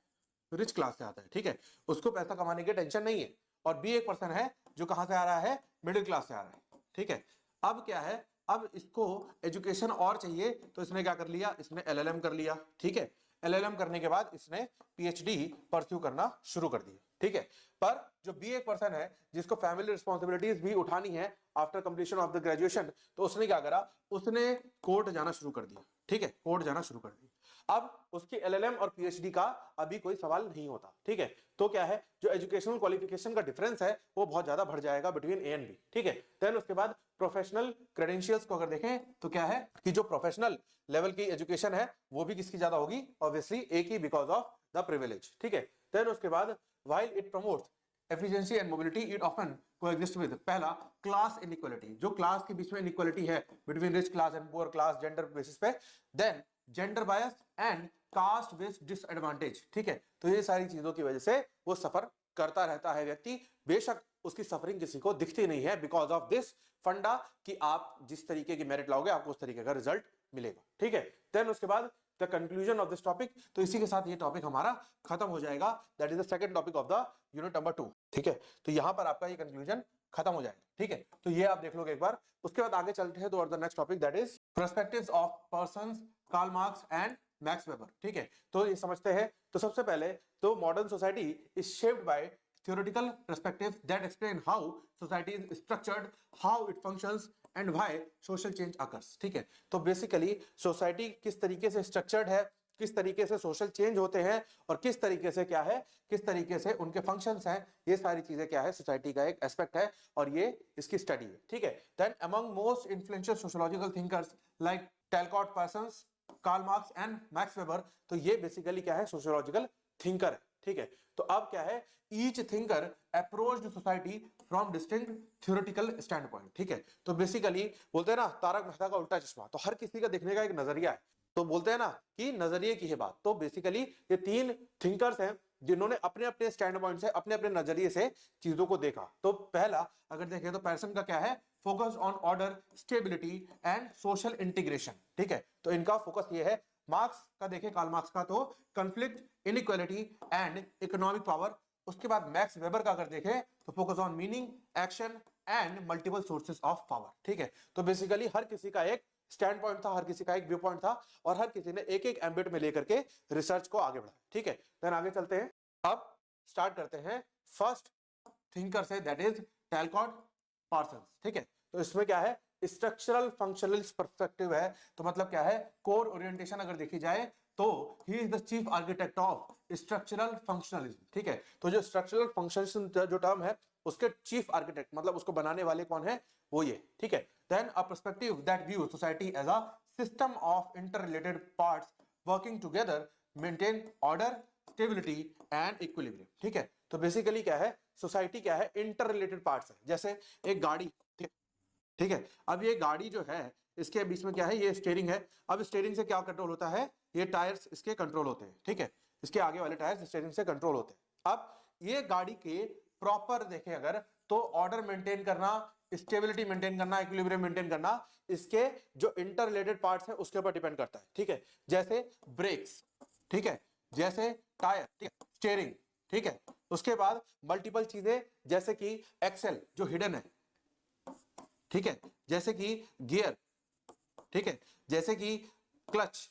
S1: रिच क्लास से आता है। ठीक है, उसको पैसा कमाने की टेंशन नहीं है। और बी एक पर्सन है जो कहां से आ रहा है, मिडिल क्लास से आ रहा है। ठीक है, अब क्या है, अब इसको एजुकेशन और चाहिए, तो इसने क्या कर लिया, इसने एलएलएम कर लिया। ठीक है, एलएलएम करने के बाद इसने पीएचडी परस्यू करना शुरू कर दिया। ठीक है, पर जो बी एक पर्सन है जिसको फैमिली रिस्पॉन्सिबिलिटीज भी उठानी है after completion of the graduation, तो उसने क्या करा, उसने कोर्ट जाना शुरू कर दिया। ठीक है, कोर्ट जाना शुरू कर दिया। अब उसकी एलएलएम और पीएचडी का अभी कोई सवाल नहीं होता। ठीक है, तो क्या है, जो एजुकेशनल क्वालिफिकेशन का डिफरेंस है वो बहुत ज्यादा बढ़ जाएगा बिटवीन ए एंड बी। ठीक है, देन उसके बाद प्रोफेशनल क्रेडेंशियल्स को अगर देखें तो क्या है कि जो प्रोफेशनल लेवल की एजुकेशन है वो भी किसकी ज्यादा होगी, ऑब्वियसली ए की, बिकॉज ऑफ द प्रिविलेज। ठीक है, देन उसके बाद while it promotes efficiency and mobility, it often coexist with, पहला क्लास इनइक्वालिटी, जो क्लास के बीच में इनइक्वालिटी है between rich class and poor class gender basis पे, then gender bias and caste based disadvantage. ठीक है, तो ये सारी चीजों की वजह से वो सफर करता रहता है व्यक्ति, बेशक उसकी सफरिंग किसी को दिखती नहीं है, बिकॉज ऑफ दिस फंडा कि आप जिस तरीके की मेरिट लाओगे आपको उस तरीके का रिजल्ट मिलेगा। ठीक है, देन उसके बाद the conclusion of this topic, तो इसी के साथ ये टॉपिक हमारा खत्म हो जाएगा, that is the second topic of the unit number 2। ठीक है, तो यहां पर आपका ये कंक्लूजन खत्म हो जाएगा। ठीक है, तो ये आप देख लोगे एक बार, उसके बाद आगे चलते हैं तो the next topic that is perspectives of Parsons Karl Marx and Max Weber. ठीक है, तो ये समझते हैं। तो सबसे पहले तो modern society is shaped by theoretical perspectives that explain how society is structured, how it functions and why social change occurs। ठीक है, तो बेसिकली सोसाइटी किस तरीके से स्ट्रक्चर्ड है, किस तरीके से सोशल चेंज होते हैं और किस तरीके से क्या है, किस तरीके से उनके फंक्शंस हैं, ये सारी चीजें क्या है, सोसाइटी का एक एस्पेक्ट है और ये इसकी स्टडी है। ठीक है, then among most influential sociological thinkers like Talcott, Parsons, Karl Marx and Max Weber, तो ये बेसिकली क्या है, सोशियोलॉजिकल थिंकर है। ठीक है, तो अब क्या है, each thinker approached society from distinct theoretical stand point. ठीक है, तो बेसिकली बोलते हैं ना तारक मेहता का उल्टा चश्मा, तो हर किसी का देखने का एक नजरिया है, तो बोलते हैं ना कि नजरिए की है बात। तो बेसिकली ये तीन थिंकर्स हैं जिन्होंने अपने अपने स्टैंड पॉइंट से, अपने अपने नजरिए से चीजों को देखा। तो पहला अगर देखें तो पैरसन का क्या है, focus on order, stability and social integration. ठीक है, तो इनका फोकस ये है। मार्क्स का देखें, कार्ल मार्क्स का, तो conflict, inequality and economic power. उसके बाद मैक्स वेबर का अगर देखें तो focus on meaning, action and multiple sources of power. ठीक है, तो बेसिकली हर किसी का एक स्टैंड पॉइंट था, हर किसी का एक व्यू पॉइंट था और हर किसी ने एक एक एम्बिट में लेकर के रिसर्च को आगे बढ़ाया। ठीक है, देन आगे चलते हैं। अब स्टार्ट करते हैं फर्स्ट थिंकर से, दैट इज टैलकॉट, पार्सन्स। ठीक है, तो इसमें क्या है, स्ट्रक्चरल फंक्शनलिस्ट पर्सपेक्टिव है, तो मतलब क्या है, कोर ओरिएंटेशन अगर देखी जाए तो he is the chief architect of structural functionalism. ठीक है, तो जो स्ट्रक्चरल फंक्शनलिज्म जो टर्म है उसके चीफ आर्किटेक्ट मतलब उसको बनाने वाले कौन है, वो ये। ठीक है, then a perspective that view society as a system of interrelated parts working together maintain order, stability and equilibrium. ठीक है, तो बेसिकली क्या है, सोसाइटी क्या है, इंटर रिलेटेड पार्ट्स है, जैसे एक गाड़ी। ठीक है, अब ये गाड़ी जो है इसके बीच में क्या है, ये स्टीयरिंग है। अब स्टीयरिंग से क्या कंट्रोल होता है, ये टायर्स इसके कंट्रोल होते हैं। ठीक है, इसके आगे वाले टायर्स स्टीयरिंग से कंट्रोल होते हैं। अब ये गाड़ी के प्रॉपर देखें अगर तो ऑर्डर मेंटेन करना, स्टेबिलिटी मेंटेन करना, इक्विलिब्रियम मेंटेन करना, इसके जो इंटर रिलेटेड पार्ट्स हैं उसके ऊपर डिपेंड करता है। ठीक है, जैसे ब्रेक्स, ठीक है, जैसे टायर, ठीक है, स्टीयरिंग, ठीक है, उसके बाद मल्टीपल चीजें जैसे कि एक्सेल जो हिडन है, ठीक है, जैसे कि गियर, ठीक है, जैसे कि क्लच,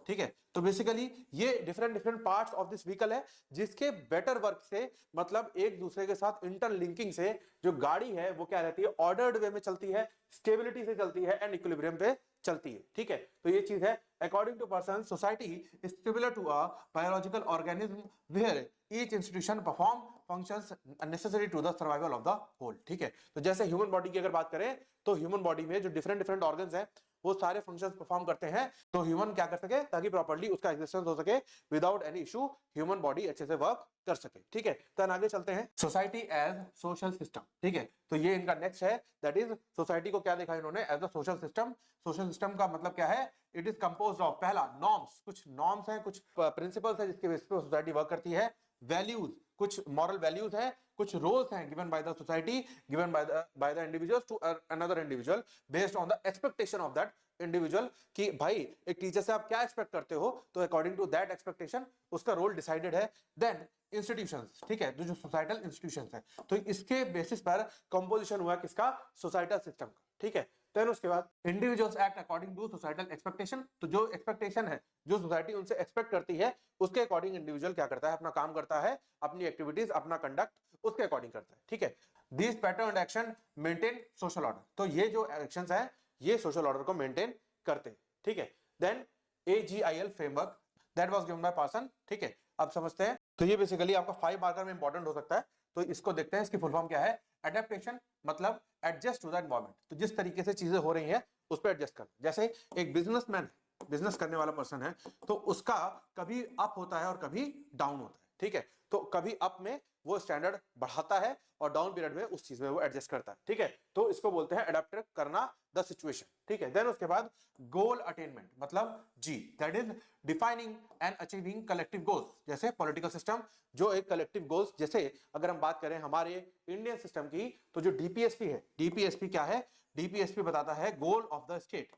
S1: ठीक है। तो बेसिकली ये different different parts of this vehicle है, जिसके बेटर वर्क से मतलब एक दूसरे के साथ इंटरलिंकिंग से जो गाड़ी है वो क्या रहती है, ऑर्डर्ड वे में चलती है, स्टेबिलिटी से चलती है एंड इक्विलिब्रियम पे चलती है। ठीक है, तो ये चीज है according to Parson society is similar to a biological organism where each institution perform functions necessary to the survival of the whole. ठीक है, तो जैसे ह्यूमन बॉडी की अगर बात करें तो ह्यूमन बॉडी में जो डिफरेंट डिफरेंट ऑर्गन्स हैं वो सारे फंक्शंस परफॉर्म करते हैं, तो ह्यूमन क्या कर सके, ताकि प्रॉपर्ली उसका एग्जिस्टेंस हो सके without any issue, human body अच्छे से वर्क कर सके। ठीक है, तो आगे चलते हैं सोसाइटी एज सोशल सिस्टम। ठीक है, तो ये इनका नेक्स्ट है, दैट इज सोसाइटी को क्या देखा इन्होंने, as a social system. Social system का मतलब क्या है, इट इज कंपोज्ड ऑफ, पहला नॉर्म्स, कुछ नॉर्म्स हैं, कुछ प्रिंसिपल्स हैं जिसके बेसिस पे सोसाइटी वर्क करती है, वैल्यूज, कुछ मॉरल वैल्यूज हैं, कुछ रोल्स हैं given by the society, given by the individuals to another individual based on the expectation of that individual, कि भाई एक टीचर से आप क्या एक्सपेक्ट करते हो, तो अकॉर्डिंग टू दैट एक्सपेक्टेशन उसका रोल डिसाइडेड है। देन इंस्टीट्यूशंस, ठीक है, जो सोसाइटल इंस्टीट्यूशंस है, तो इसके बेसिस पर कंपोजिशन हुआ किसका, सोसाइटल सिस्टम का। ठीक है, देन उसके बाद individuals act according to societal expectation, तो जो एक्सपेक्टेशन है, जो सोसाइटी उनसे एक्सपेक्ट करती है, उसके अकॉर्डिंग इंडिविजुअल क्या करता है, अपना काम करता है, अपनी एक्टिविटीज, अपना कंडक्ट उसके अकॉर्डिंग करता है। ठीक है, this pattern action maintain social order, तो ये जो एक्शंस है ये सोशल ऑर्डर को मेंटेन करते हैं। ठीक है, then AGIL framework that was given by Parson. ठीक है, अब समझते हैं, तो ये बेसिकली आपका 5 मार्कर में इंपॉर्टेंट हो सकता है, तो इसको देखते हैं, इसकी फुल फॉर्म क्या है। एडेप्टेशन मतलब एडजस्ट टू द एनवायरनमेंट, तो जिस तरीके से चीजें हो रही हैं उस पर एडजस्ट करना। जैसे एक बिजनेसमैन, बिजनेस करने वाला पर्सन है, तो उसका कभी अप होता है और कभी डाउन होता है। ठीक है, तो कभी अप में वो स्टैंडर्ड बढ़ाता है और डाउन पीरियड में उस चीज में वो एडजस्ट करता है। ठीक है, तो इसको बोलते हैं एडेप्ट करना द सिचुएशन। ठीक है, देन उसके बाद गोल अटेनमेंट मतलब G, that is defining and achieving collective goals, जैसे पॉलिटिकल सिस्टम जो एक कलेक्टिव गोल्स, जैसे अगर हम बात करें हमारे इंडियन सिस्टम की, तो जो DPSP है, DPSP क्या है, DPSP बताता है goal of the state,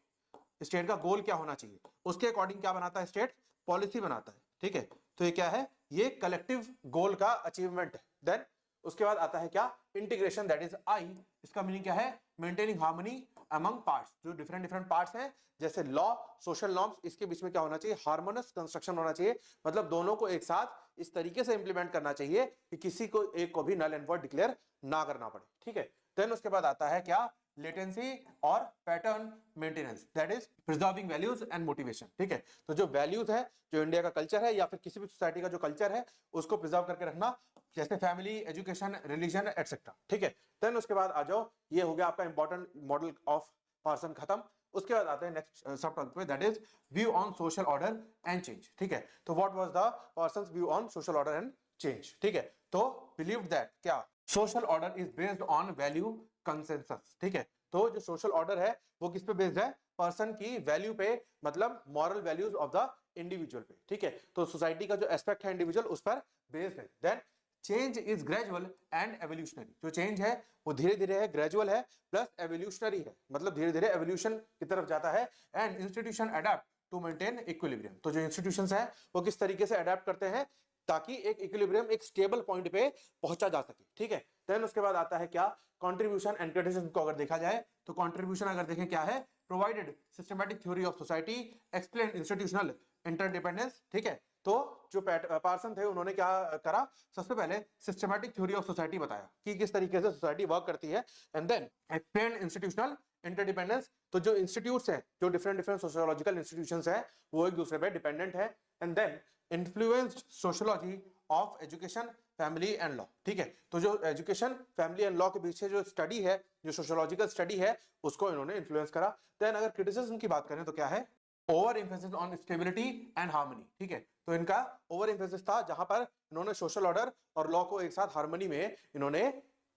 S1: state का गोल क्या होना चाहिए, उसके अकॉर्डिंग क्या बनाता है स्टेट, पॉलिसी बनाता है। ठीक है, तो ये क्या है, ये कलेक्टिव गोल का अचीवमेंट है। देन उसके बाद आता है क्या, इंटीग्रेशन, दैट इज I, इसका मीनिंग क्या है, मेंटेनिंग हार्मनी अमंग पार्ट्स, जो डिफरेंट डिफरेंट पार्ट्स हैं, जैसे लॉ, सोशल नॉर्म्स, इसके बीच में क्या होना चाहिए, हार्मोनियस कंस्ट्रक्शन होना चाहिए, मतलब दोनों को एक साथ इस तरीके से इंप्लीमेंट करना चाहिए कि किसी को एक को भी नल एंड वॉइड डिक्लेयर ना करना पड़े। ठीक है, देन उसके बाद आता है क्या, लेटेंसी और pattern maintenance, that is preserving values and motivation. ठीक है, तो जो वैल्यूज है, जो इंडिया का कल्चर है या फिर किसी भी सोसाइटी का जो कल्चर है, उसको प्रिजर्व करके रखना, जैसे फैमिली, एजुकेशन, रिलीजन एटसेट्रा। ठीक है, देन उसके बाद आ जाओ, ये हो गया आपका इंपॉर्टेंट मॉडल ऑफ पर्सन खत्म। उसके बाद आते हैं नेक्स्ट सब टॉपिक पे, that is view on social order and change. ठीक है, तो what was the persons view on social order and change. ठीक है, तो बिलीव दैट क्या, social order is based on value consensus. ठीक है, तो जो सोशल ऑर्डर है वो किस पे बेस्ड है, पर्सन की वैल्यू पे, मतलब moral values of the individual पे। ठीक है, तो सोसाइटी का जो एस्पेक्ट है इंडिविजुअल उस पर बेस्ड है। Then change is gradual and evolutionary, जो चेंज है वो धीरे धीरे है, ग्रेजुअल है, प्लस एवोल्यूशनरी है, मतलब धीरे धीरे एवोल्यूशन की तरफ जाता है। And institution adapt to maintain equilibrium, तो जो इंस्टीट्यूशंस हैं वो किस तरीके से अडेप्ट करते हैं ताकि एक इक्विलिब्रियम, एक स्टेबल पॉइंट पे पहुंचा जा सके। ठीक है, देन उसके बाद आता है क्या, कंट्रीब्यूशन एंड क्रिटिसिज्म को अगर देखा जाए तो कंट्रीब्यूशन अगर देखें क्या है, provided systematic theory of society, explain institutional interdependence. ठीक है, तो जो पार्सन थे उन्होंने क्या करा, सबसे पहले सिस्टमैटिक थ्योरी ऑफ सोसाइटी बताया कि किस तरीके से सोसाइटी वर्क करती है, and then explain institutional interdependence, तो जो इंस्टीट्यूट्स हैं, जो डिफरेंट डिफरेंट सोशियोलॉजिकल इंस्टीट्यूशंस हैं वो एक दूसरे पे डिपेंडेंट है। And then influenced sociology of education, family and law. ठीक है, तो जो एजुकेशन, फैमिली एंड लॉ के पीछे जो स्टडी है, जो सोशियोलॉजिकल स्टडी है, उसको इन्होंने इन्फ्लुएंस करा। देन अगर क्रिटिसिज्म की बात करें तो क्या है, over emphasis on stability and harmony. ठीक है, तो इनका ओवर एम्फेसिस था, जहां पर इन्होंने सोशल ऑर्डर और लॉ को एक साथ हार्मनी में इन्होंने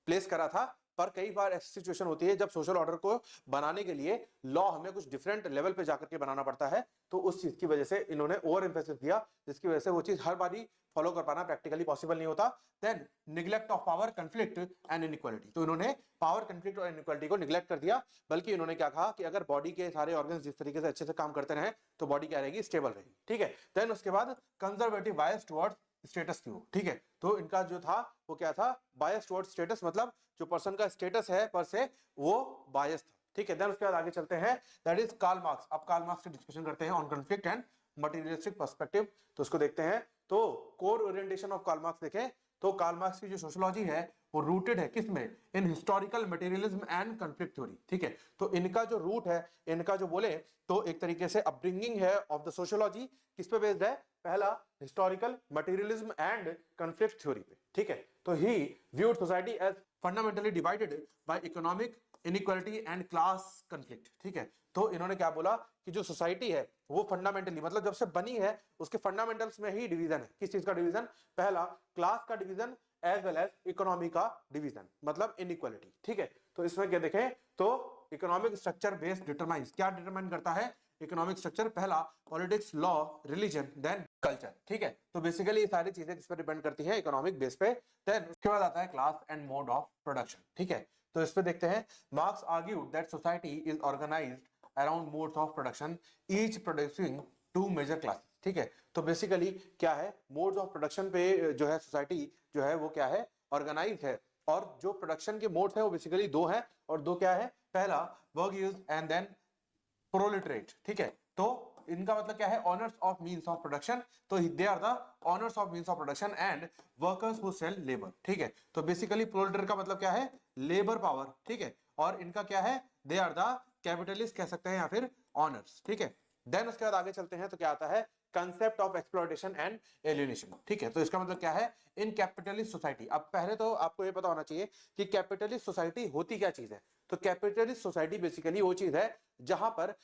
S1: प्लेस करा था। पर कई बार ऐसी सिचुएशन होती है जब सोशल ऑर्डर को बनाने के लिए लॉ हमें कुछ डिफरेंट लेवल पे जाकर के बनाना पड़ता है, तो उस चीज की वजह से इन्होंने ओवर एम्फेसिस दिया, जिसकी वजह से वो चीज हर बारी फॉलो कर पाना प्रैक्टिकली पॉसिबल नहीं होता। Then neglect of power, conflict and inequality, तो इन्होंने पावर, कंफ्लिक्ट और इनइक्वालिटी को निग्लेक्ट कर दिया, बल्कि इन्होंने क्या कहा कि अगर बॉडी के सारे ऑर्गन्स जिस तरीके से अच्छे से काम करते रहे तो बॉडी क्या रहेगी, स्टेबल रहेगी। ठीक है, देन उसके बाद conservative bias towards status Q. ठीक है, तो इनका जो था वो क्या था, बायस टुवर्ड्स स्टेटस, मतलब जो पर्सन का स्टेटस है पर से वो बायस था। ठीक है, देन उसके बाद आगे चलते हैं, दैट इज कार्ल मार्क्स। अब कार्ल मार्क्स की डिस्कशन करते हैं on conflict and materialistic perspective, तो उसको देखते हैं। तो core orientation of Karl Marx देखें तो कार्ल मार्क्स की जो सोशियोलॉजी है वो रूटेड है किसमें, in historical materialism and conflict theory, ठीक है। तो इनका जो रूट है, इनका जो बोले तो एक तरीके से अपब्रिंगिंग है ऑफ द सोशियोलॉजी किस पे बेस्ड है, पहला historical materialism and conflict theory पे, ठीक है। तो he viewed society as fundamentally divided by economic inequality and class conflict, ठीक है। तो इन्होंने क्या बोला कि जो सोसाइटी है वो फंडामेंटली मतलब जब से बनी है उसके फंडामेंटल्स में ही डिवीजन है। किस चीज का डिवीजन, पहला क्लास का division as well as economy का डिवीजन, मतलब इनइक्वालिटी, ठीक है। तो इसमें क्या देखें तो इकोनॉमिक स्ट्रक्चर बेस्ड डिटरमाइंस, क्या डिटरमाइन करता है इकोनॉमिक स्ट्रक्चर, पहला politics, law, religion, then culture, ठीक है। तो बेसिकली ये सारी चीजें किस पर डिपेंड करती है, इकोनॉमिक बेस पे। देन उसके बाद आता है class and mode of production, ठीक है। तो इस पे देखते हैं, Marx argued that society is organized around modes of production each producing two major classes, ठीक है। तो बेसिकली क्या है, मोड्स ऑफ प्रोडक्शन पे जो है सोसाइटी जो है वो क्या है, ऑर्गेनाइज है, और जो प्रोडक्शन के मोड्स है वो बेसिकली दो है, और दो क्या है, पहला वर्क यूज एंड देन प्रोलेटरेट, ठीक है। तो इनका मतलब क्या है, owners of means of production, तो they are the owners of means of production and workers who sell labour, ठीक है। तो बेसिकली प्रोलेटरेट का मतलब क्या है, लेबर पावर, ठीक है। और इनका क्या है, दे आर द कैपिटलिस्ट कह सकते हैं या फिर ऑनर्स, ठीक है। देन उसके बाद आगे चलते हैं तो क्या आता है, concept of exploitation and alienation, ठीक है। तो इसका मतलब क्या है, इन कैपिटलिस्ट सोसाइटी, अब पहले तो आपको ये पता होना चाहिए कि कैपिटलिस्ट सोसाइटी होती क्या चीज है। तो कैपिटलिस्ट सोसाइटी बेसिकली वो चीज है जहां पर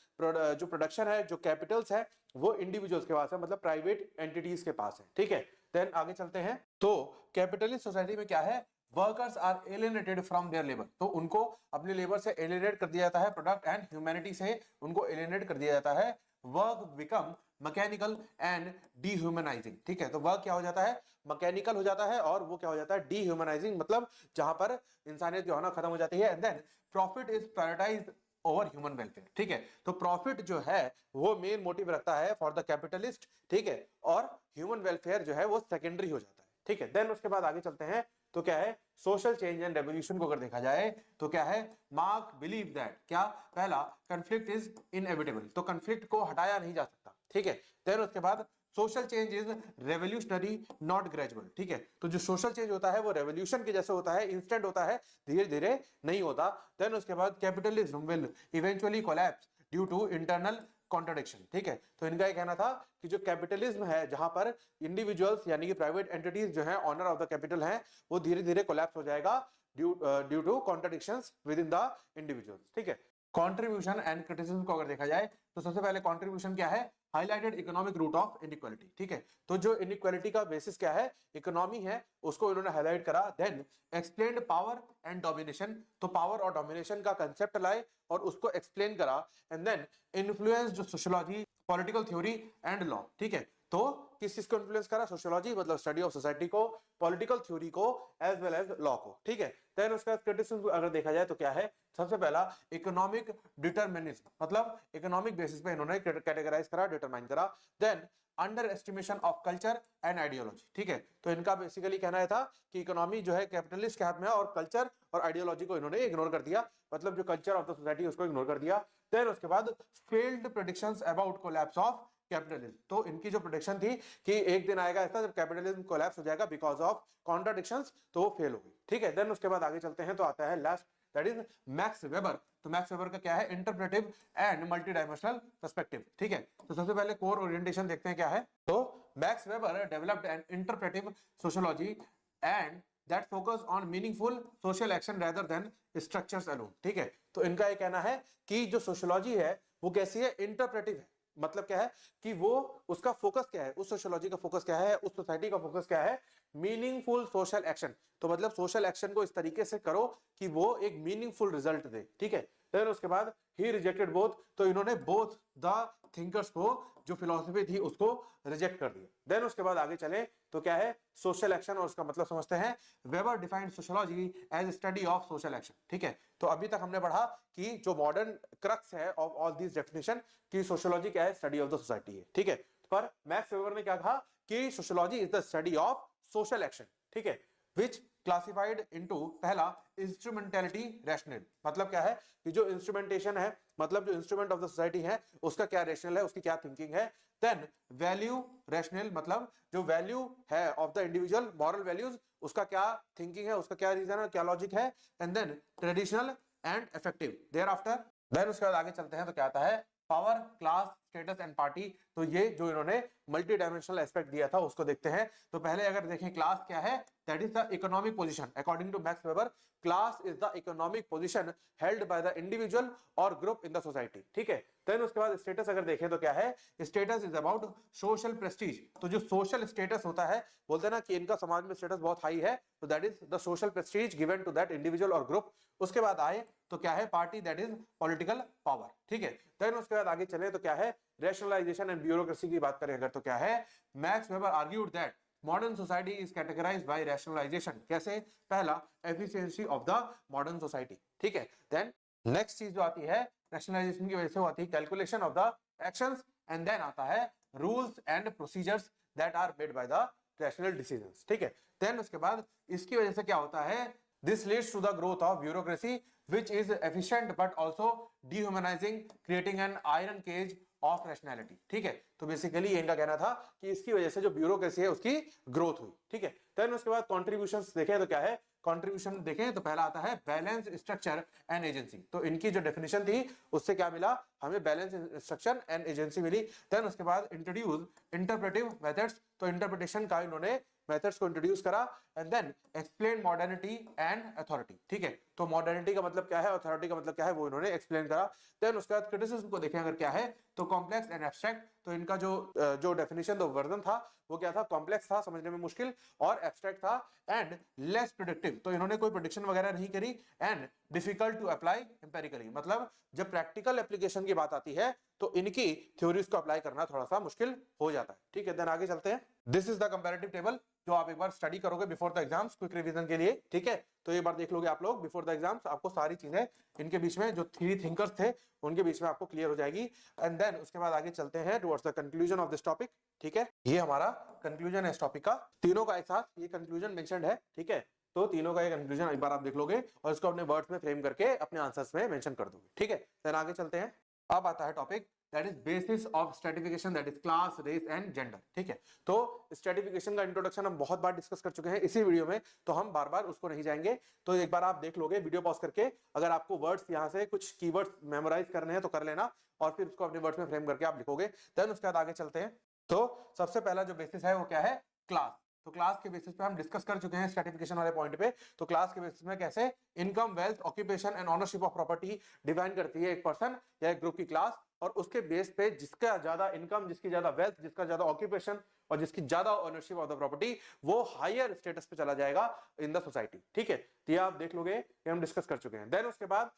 S1: जो प्रोडक्शन है, जो कैपिटल्स है वो इंडिविजुअल्स के पास है, मतलब प्राइवेट एंटिटीज के पास है, ठीक है। देन आगे चलते हैं, तो कैपिटलिस्ट सोसाइटी में क्या है, workers are alienated from their labour, तो उनको अपने लेबर से एलियनेट कर दिया जाता है, प्रोडक्ट एंड ह्यूमैनिटी से उनको एलियनेट कर दिया जाता है, वर्क बिकम मैकेनिकल एंड डीह्यूमनाइजिंग, ठीक है। तो वर्क क्या हो जाता है, मैकेनिकल हो जाता है, और वो क्या हो जाता है, डीह्यूमनाइजिंग, मतलब जहां पर इंसानियत जो है ना खत्म हो जाती है। And then profit is prioritized over human welfare, ठीक है। तो प्रॉफिट जो है वो मेन मोटिव रखता है फॉर द कैपिटलिस्ट, ठीक है, और ह्यूमन वेलफेयर जो है वो सेकेंडरी हो जाता है, ठीक है। देन उसके बाद आगे चलते हैं, तो क्या है, सोशल चेंज एंड रेवोल्यूशन को अगर देखा जाए तो क्या है, मार्क बिलीव दैट, क्या, पहला कॉन्फ्लिक्ट इज इनएविटेबल, तो कॉन्फ्लिक्ट को हटाया नहीं जा सकता, ठीक है। देन उसके बाद social change is revolutionary not gradual, ठीक है। तो जो सोशल चेंज होता है वो रेवोल्यूशन के जैसे होता है, इंस्टेंट होता है, धीरे धीरे नहीं होता। देन उसके बाद capitalism will eventually collapse due to internal contradiction, ठीक है। तो इनका ये कहना था कि जो कैपिटलिज्म है जहां पर इंडिविजुअल्स यानी कि प्राइवेट एंटिटीज जो है ऑनर ऑफ द कैपिटल है, वो धीरे धीरे कोलैप्स हो जाएगा due to contradictions within the individuals, ठीक है। कंट्रीब्यूशन एंड क्रिटिसिज्म को अगर देखा जाए तो सबसे पहले कंट्रीब्यूशन क्या है, highlighted economic root of inequality, ठीक है। तो जो इनइक्वालिटी का बेसिस क्या है, इकोनॉमी है, उसको इन्होंने हाईलाइट करा। Then explained power and domination, तो पावर और डोमिनेशन का कंसेप्ट लाए और उसको एक्सप्लेन करा। एंड देन इन्फ्लुएंस जो sociology, political theory and law, ठीक है। तो किस चीज को इन्फ्लुएंस करा, सोशियोलॉजी मतलब स्टडी ऑफ सोसाइटी को, पॉलिटिकल थ्योरी को, एज वेल एज लॉ को, ठीक है। देन उसका क्रिटिसिज्म अगर देखा जाए तो क्या है, सबसे पहला इकोनॉमिक डिटरमिनिज्म, मतलब इकोनॉमिक बेसिस पे इन्होंने कैटेगराइज करा, डिटरमाइन करा। Then underestimation of culture and ideology, ठीक है। तो इनका बेसिकली कहना था कि इकोनॉमी जो है कैपिटलिस्ट के हाथ में है और कल्चर और आइडियोलॉजी को इन्होंने इग्नोर कर दिया, मतलब जो कल्चर ऑफ द सोसाइटी उसको इग्नोर कर दिया। देन उसके बाद failed predictions about collapse of capitalism, तो इनकी जो प्रेडिक्शन थी कि एक दिन आएगा ऐसा जब कैपिटलिज्म कोलैप्स हो जाएगा बिकॉज ऑफ कॉन्ट्रडिक्शंस, तो वो फेल हो गई, ठीक है। देन उसके बाद आगे चलते हैं तो आता है last, that is max Weber. तो मैक्स वेबर का क्या है, interpretive and multi dimensional perspective, ठीक है। तो सबसे पहले कोर ओरिएंटेशन देखते हैं क्या है। तो max weber developed N interpretive sociology and that focus on meaningful social action rather than structures alone, ठीक है। तो इनका ये कहना है कि जो सोशियोलॉजी है वो कैसी है, इंटरप्रेटिव है, मतलब क्या है कि वो उसका फोकस क्या है, उस सोशियोलॉजी का फोकस क्या है, उस सोसाइटी का फोकस क्या है, मीनिंगफुल सोशल एक्शन। तो मतलब सोशल एक्शन को इस तरीके से करो कि वो एक मीनिंगफुल रिजल्ट दे, ठीक है। फिर उसके बाद ही रिजेक्टेड बोथ, तो इन्होंने बोथ द थिंकर्स को जो फिलॉसफी थी उसको रिजेक्ट कर दिया। देन उसके बाद आगे चले तो क्या है, सोशल एक्शन, और उसका मतलब समझते हैं, Weber defined sociology as study of social action, ठीक है। तो अभी तक हमने पढ़ा कि जो मॉडर्न क्रक्स है ऑफ ऑल दिस डेफिनेशन कि सोशियोलॉजी क्या है, स्टडी ऑफ द सोसाइटी है, ठीक है। पर मैक्स वेबर ने क्या कहा कि sociology is the study of social action, ठीक है, विच क्लासिफाइड इनटू, पहला इंस्ट्रूमेंटेलिटी रैशनल, मतलब क्या है कि जो इंस्ट्रूमेंटेशन है, मतलब जो इंस्ट्रूमेंट ऑफ द सोसाइटी है उसका क्या रैशनल है, उसकी क्या थिंकिंग है। देन वैल्यू रैशनल, मतलब जो वैल्यू है of the individual, moral values, उसका क्या थिंकिंग है, उसका क्या रीजन है, क्या लॉजिक है, and then traditional and effective thereafter. Then उसके बाद आगे चलते हैं तो क्या आता है, power, class, status and party. तो ये जो इन्होंने मल्टी डायमेंशनल एस्पेक्ट दिया था उसको देखते हैं। तो पहले अगर देखें क्लास क्या है, that is the economic position according to Max Weber. Class is the economic position held by the individual और ग्रुप इन द सोसाइटी, ठीक है। देन उसके बाद स्टेटस अगर देखें तो क्या है, status is about social Prestige. तो जो सोशल स्टेटस होता है, बोलते हैं ना कि इनका समाज में स्टेटस बहुत हाई है, तो that is the social prestige given to that individual और ग्रुप। उसके बाद आए तो क्या है, party, that is political power, ठीक है। देन उसके बाद आगे चले तो क्या है, रैशनलाइजेशन एंड ब्यूरोक्रेसी की बात करें अगर तो क्या है, Max Weber argued that modern society is categorized by rationalization. कैसे, पहला efficiency of the modern society, ठीक है। देन नेक्स्ट चीज जो आती है रैशनलाइजेशन की वजह से, वो आती है calculation of the actions, and then आता है rules and procedures that are made by the rational decisions, ठीक है। देन उसके बाद इसकी वजह से क्या होता है, this leads to the growth of bureaucracy which is efficient but also dehumanizing, creating an iron cage of rationality, ठीक है। तो बेसिकली इनका कहना था कि इसकी वजह से जो ब्यूरोक्रेसी है उसकी ग्रोथ हुई, ठीक है। देन उसके बाद कॉन्ट्रीब्यूशंस देखें तो क्या है, कॉन्ट्रीब्यूशन देखें तो पहला आता है बैलेंस, स्ट्रक्चर एंड एजेंसी। तो इनकी जो डेफिनेशन थी उससे क्या मिला हमें, बैलेंस, स्ट्रक्चर एंड एजेंसी मिली। देन उसके बाद इंट्रोड्यूस इंटरप्रेटिव मेथड्स। तो इंटरप्रिटेशन का इन्होंने मेथड्स को इंट्रोड्यूस करा, and then explain modernity and authority, ठीक है। तो मॉडर्निटी का मतलब क्या है, अथॉरिटी का मतलब क्या है, वो इन्होंने एक्सप्लेन करा। देन उसके बाद क्रिटिसिज्म को देखें अगर क्या है, तो कॉम्प्लेक्स एंड एब्स्ट्रैक्ट। तो इनका जो डेफिनेशन, जो वर्जन था वो क्या था, कॉम्प्लेक्स था, समझने में मुश्किल, और एब्स्ट्रैक्ट था, एंड लेस प्रेडिक्टिव। तो इन्होंने कोई प्रेडिक्शन वगैरह नहीं करी, and difficult to apply empirically. मतलब जब प्रैक्टिकल एप्लीकेशन की बात आती है तो इनकी थ्योरीज को अप्लाई करना थोड़ा सा मुश्किल हो जाता है, ठीक है। देन आगे चलते हैं, this is the comparative table जो आप एक बार स्टडी करोगे before the exams, quick revision के लिए, ठीक है। तो एक बार देख लोगे आप लोग बिफोर द एग्जाम्स, आपको सारी चीजें इनके बीच में जो थ्री थिंकर्स थे उनके बीच में आपको क्लियर हो जाएगी। एंड देन उसके बाद आगे चलते हैं towards the conclusion of this topic, ठीक है। ये हमारा कंक्लूजन है इस टॉपिक का, तीनों का एक साथ ये कंक्लूजन मेंशन्ड है, ठीक है। तो तीनों का ये कंक्लूजन एक बार आप देख लोगे और इसको अपने वर्ड्स में फ्रेम करके अपने आंसर्स में मेंशन कर दोगे, ठीक है। देन आगे चलते हैं, अब आता है topic that is basis of stratification, that is class, race and gender, ठीक है। तो स्ट्रैटिफिकेशन का इंट्रोडक्शन हम बहुत बार डिस्कस कर चुके हैं इसी वीडियो में, तो हम बार बार उसको नहीं जाएंगे। तो एक बार आप देख लोगे वीडियो पॉज करके, अगर आपको वर्ड्स यहाँ से कुछ कीवर्ड्स मेमोराइज करने हैं तो कर लेना, और फिर उसको अपने वर्ड्स में फ्रेम करके आप लिखोगे। देन उसके बाद आगे चलते हैं, तो सबसे पहला जो बेसिस है वो क्या है, क्लास। तो क्लास के बेसिस पे हम डिस्कस कर चुके हैं स्ट्रैटिफिकेशन वाले पॉइंट पे। तो क्लास के बेसिस में कैसे income, wealth, occupation and ownership of property define करती है एक पर्सन या एक ग्रुप की क्लास, और उसके बेस पे जिसका ज्यादा इनकम, जिसकी ज्यादा वेल्थ, जिसका ज्यादा ऑक्यूपेशन और जिसकी ज्यादा ओनरशिप ऑफ द प्रॉपर्टी, वो हायर स्टेटस पे चला जाएगा इन द सोसाइटी, ठीक है। तो ये आप देख लोगे, ये हम डिस्कस कर चुके हैं। देन उसके बाद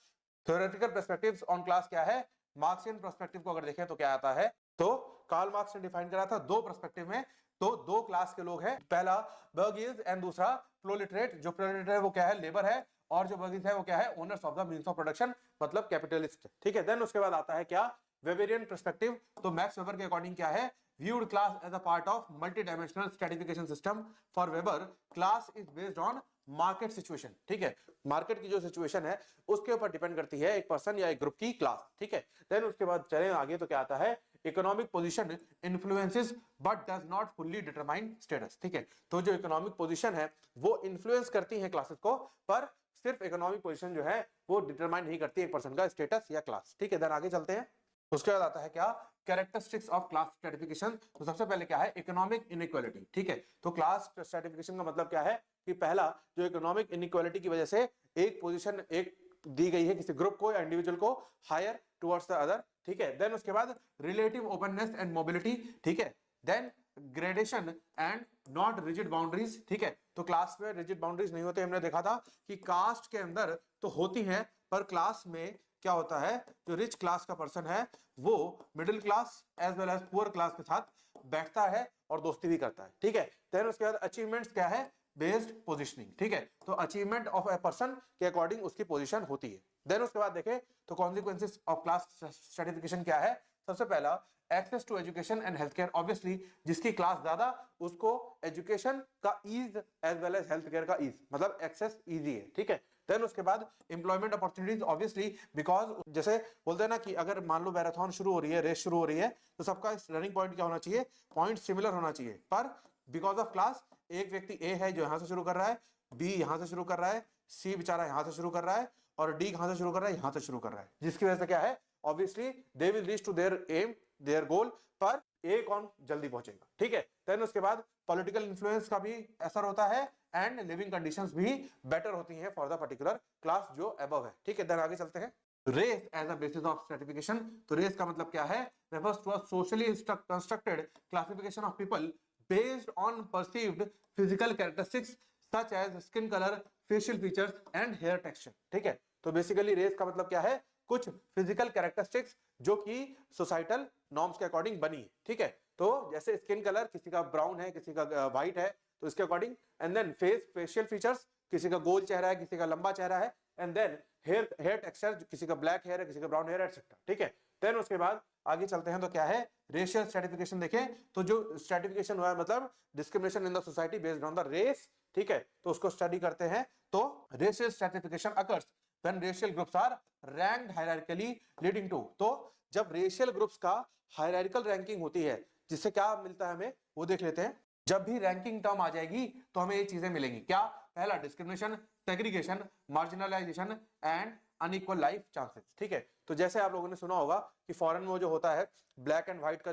S1: थ्योरेटिकल पर्सपेक्टिव्स ऑन क्लास क्या है, मार्क्सियन पर्सपेक्टिव को अगर देखें तो क्या आता है, तो कार्ल मार्क्स ने डिफाइन करा था दो पर्सपेक्टिव में। तो दो क्लास के लोग हैं, पहला बर्गीज एंड दूसरा प्रोलेटरेट। जो प्रोलेटरेट है वो क्या है, लेबर है, और जो बर्गीज है वो क्या है, owners of the means of production, मतलब कैपिटलिस्ट, ठीक है। देन उसके बाद आता है क्या, वेबेरियन पर्सपेक्टिव। तो मैक्स वेबर के अकॉर्डिंग क्या है, viewed class as a part of multi-dimensional stratification system. For Weber, class is based on market situation, ठीक है। मार्केट की जो सिचुएशन है उसके ऊपर डिपेंड करती है एक पर्सन या एक ग्रुप की क्लास, ठीक है। देन उसके बाद चलें आगे तो क्या आता है, economic position influences but does not fully determine status, ठीक है। तो जो इकोनॉमिक पोजीशन है वो इन्फ्लुएंस करती है क्लासेस को, पर सिर्फ इकोनॉमिक पोजीशन जो है वो डिटरमाइन नहीं करती एक पर्सन का स्टेटस या क्लास, ठीक है। देन आगे चलते हैं, उसके बाद आता है क्या, कैरेक्टरिस्टिक्स ऑफ क्लास स्ट्रैटिफिकेशन। तो सबसे पहले क्या है, इकोनॉमिक इनइक्वालिटी, ठीक है। तो क्लास स्ट्रैटिफिकेशन का मतलब क्या है कि पहला जो इकोनॉमिक इनइक्वालिटी की वजह से एक पोजीशन एक दी गई है किसी ग्रुप को या इंडिविजुअल को हायर टुवर्ड्स द अदर, ठीक है। देन उसके बाद रिलेटिव ओपननेस एंड मोबिलिटी, ठीक है। Then gradation and not rigid boundaries, ठीक है। तो क्लास में रिजिड बाउंड्रीज नहीं होते, हमने देखा था कि कास्ट के अंदर तो होती हैं, पर क्लास में क्या होता है, जो रिच क्लास का पर्सन है वो middle class as well as poor class के साथ बैठता है और दोस्ती भी करता है, ठीक है। देन उसके बाद अचीवमेंट्स क्या है, बेस्ड पोजीशनिंग, ठीक है। तो अचीवमेंट ऑफ ए पर्सन के अकॉर्डिंग उसकी पोजीशन होती है। देन उसके बाद देखें तो कॉन्सिक्वेंसेस ऑफ क्लास स्ट्रैटिफिकेशन क्या है, सबसे पहला access to education and health care. Obviously जिसकी क्लास ज्यादा उसको एजुकेशन का ease as well as health care का ईज, मतलब एक्सेस इजी है, ठीक है। देन उसके बाद एम्प्लॉयमेंट अपॉर्चुनिटीज, ऑब्वियसली बिकॉज जैसे बोलते हैं ना कि अगर मान लो मैराथन शुरू हो रही है, रेस शुरू हो रही है, तो सबका रनिंग पॉइंट क्या होना चाहिए, पॉइंट सिमिलर होना चाहिए। पर बिकॉज ऑफ क्लास एक व्यक्ति ए है जो यहां से शुरू कर रहा है, बी यहां से शुरू कर रहा है, सी बेचारा यहां से शुरू कर रहा है, और डी कहां से शुरू कर रहा है, यहां से शुरू कर रहा है, जिसकी वजह से क्या है, obviously they will reach to their aim, their goal, पर ए कौन जल्दी पहुंचेगा। ठीक है, देन उसके बाद पॉलिटिकल इन्फ्लुएंस का भी असर होता है एंड लिविंग कंडीशंस भी बेटर होती हैं फॉर द पर्टिकुलर क्लास जो अबव है। ठीक है, देन आगे चलते हैं। Race as a basis of stratification, तो रेस का मतलब क्या है, refers to a socially constructed classification of people based on perceived physical characteristics such as skin colour, facial features and hair texture. ठीक है, तो बेसिकली रेस का मतलब क्या है, कुछ फिजिकल कैरेक्टरिस्टिक्स जो कि सोसाइटल नॉर्म्स के अकॉर्डिंग बनी है। ठीक है, तो जैसे स्किन कलर, किसी का ब्राउन है, किसी का व्हाइट है, तो इसके अकॉर्डिंग, एंड देन फेशियल फीचर्स, किसी का गोल चेहरा है, किसी का लंबा चेहरा है, एंड देन हेयर टेक्सचर, किसी का ब्लैक हेयर है, किसी का ब्राउन हेयर, एटसेट्रा। ठीक है, देन उसके बाद आगे चलते हैं, तो क्या है, रेशियल स्ट्रेटिफिकेशन। देखें तो जो स्ट्रेटिफिकेशन हुआ है मतलब discrimination in the society based on the race. ठीक है, तो उसको स्टडी करते हैं, तो racial stratification occurs when racial groups are ranked hierarchically leading to, तो जब रेशियल ग्रुप्स का हायरार्किकल रैंकिंग होती है, जिससे क्या मिलता है हमें, वो देख लेते हैं। जब भी रैंकिंग टर्म आ जाएगी तो हमें ये चीजें मिलेंगी, क्या, पहला discrimination, segregation, marginalisation and unequal life chances. ठीक है, तो जैसे आप लोगों ने सुना होगा कि फॉरेन में जो होता है, ब्लैक एंड व्हाइट का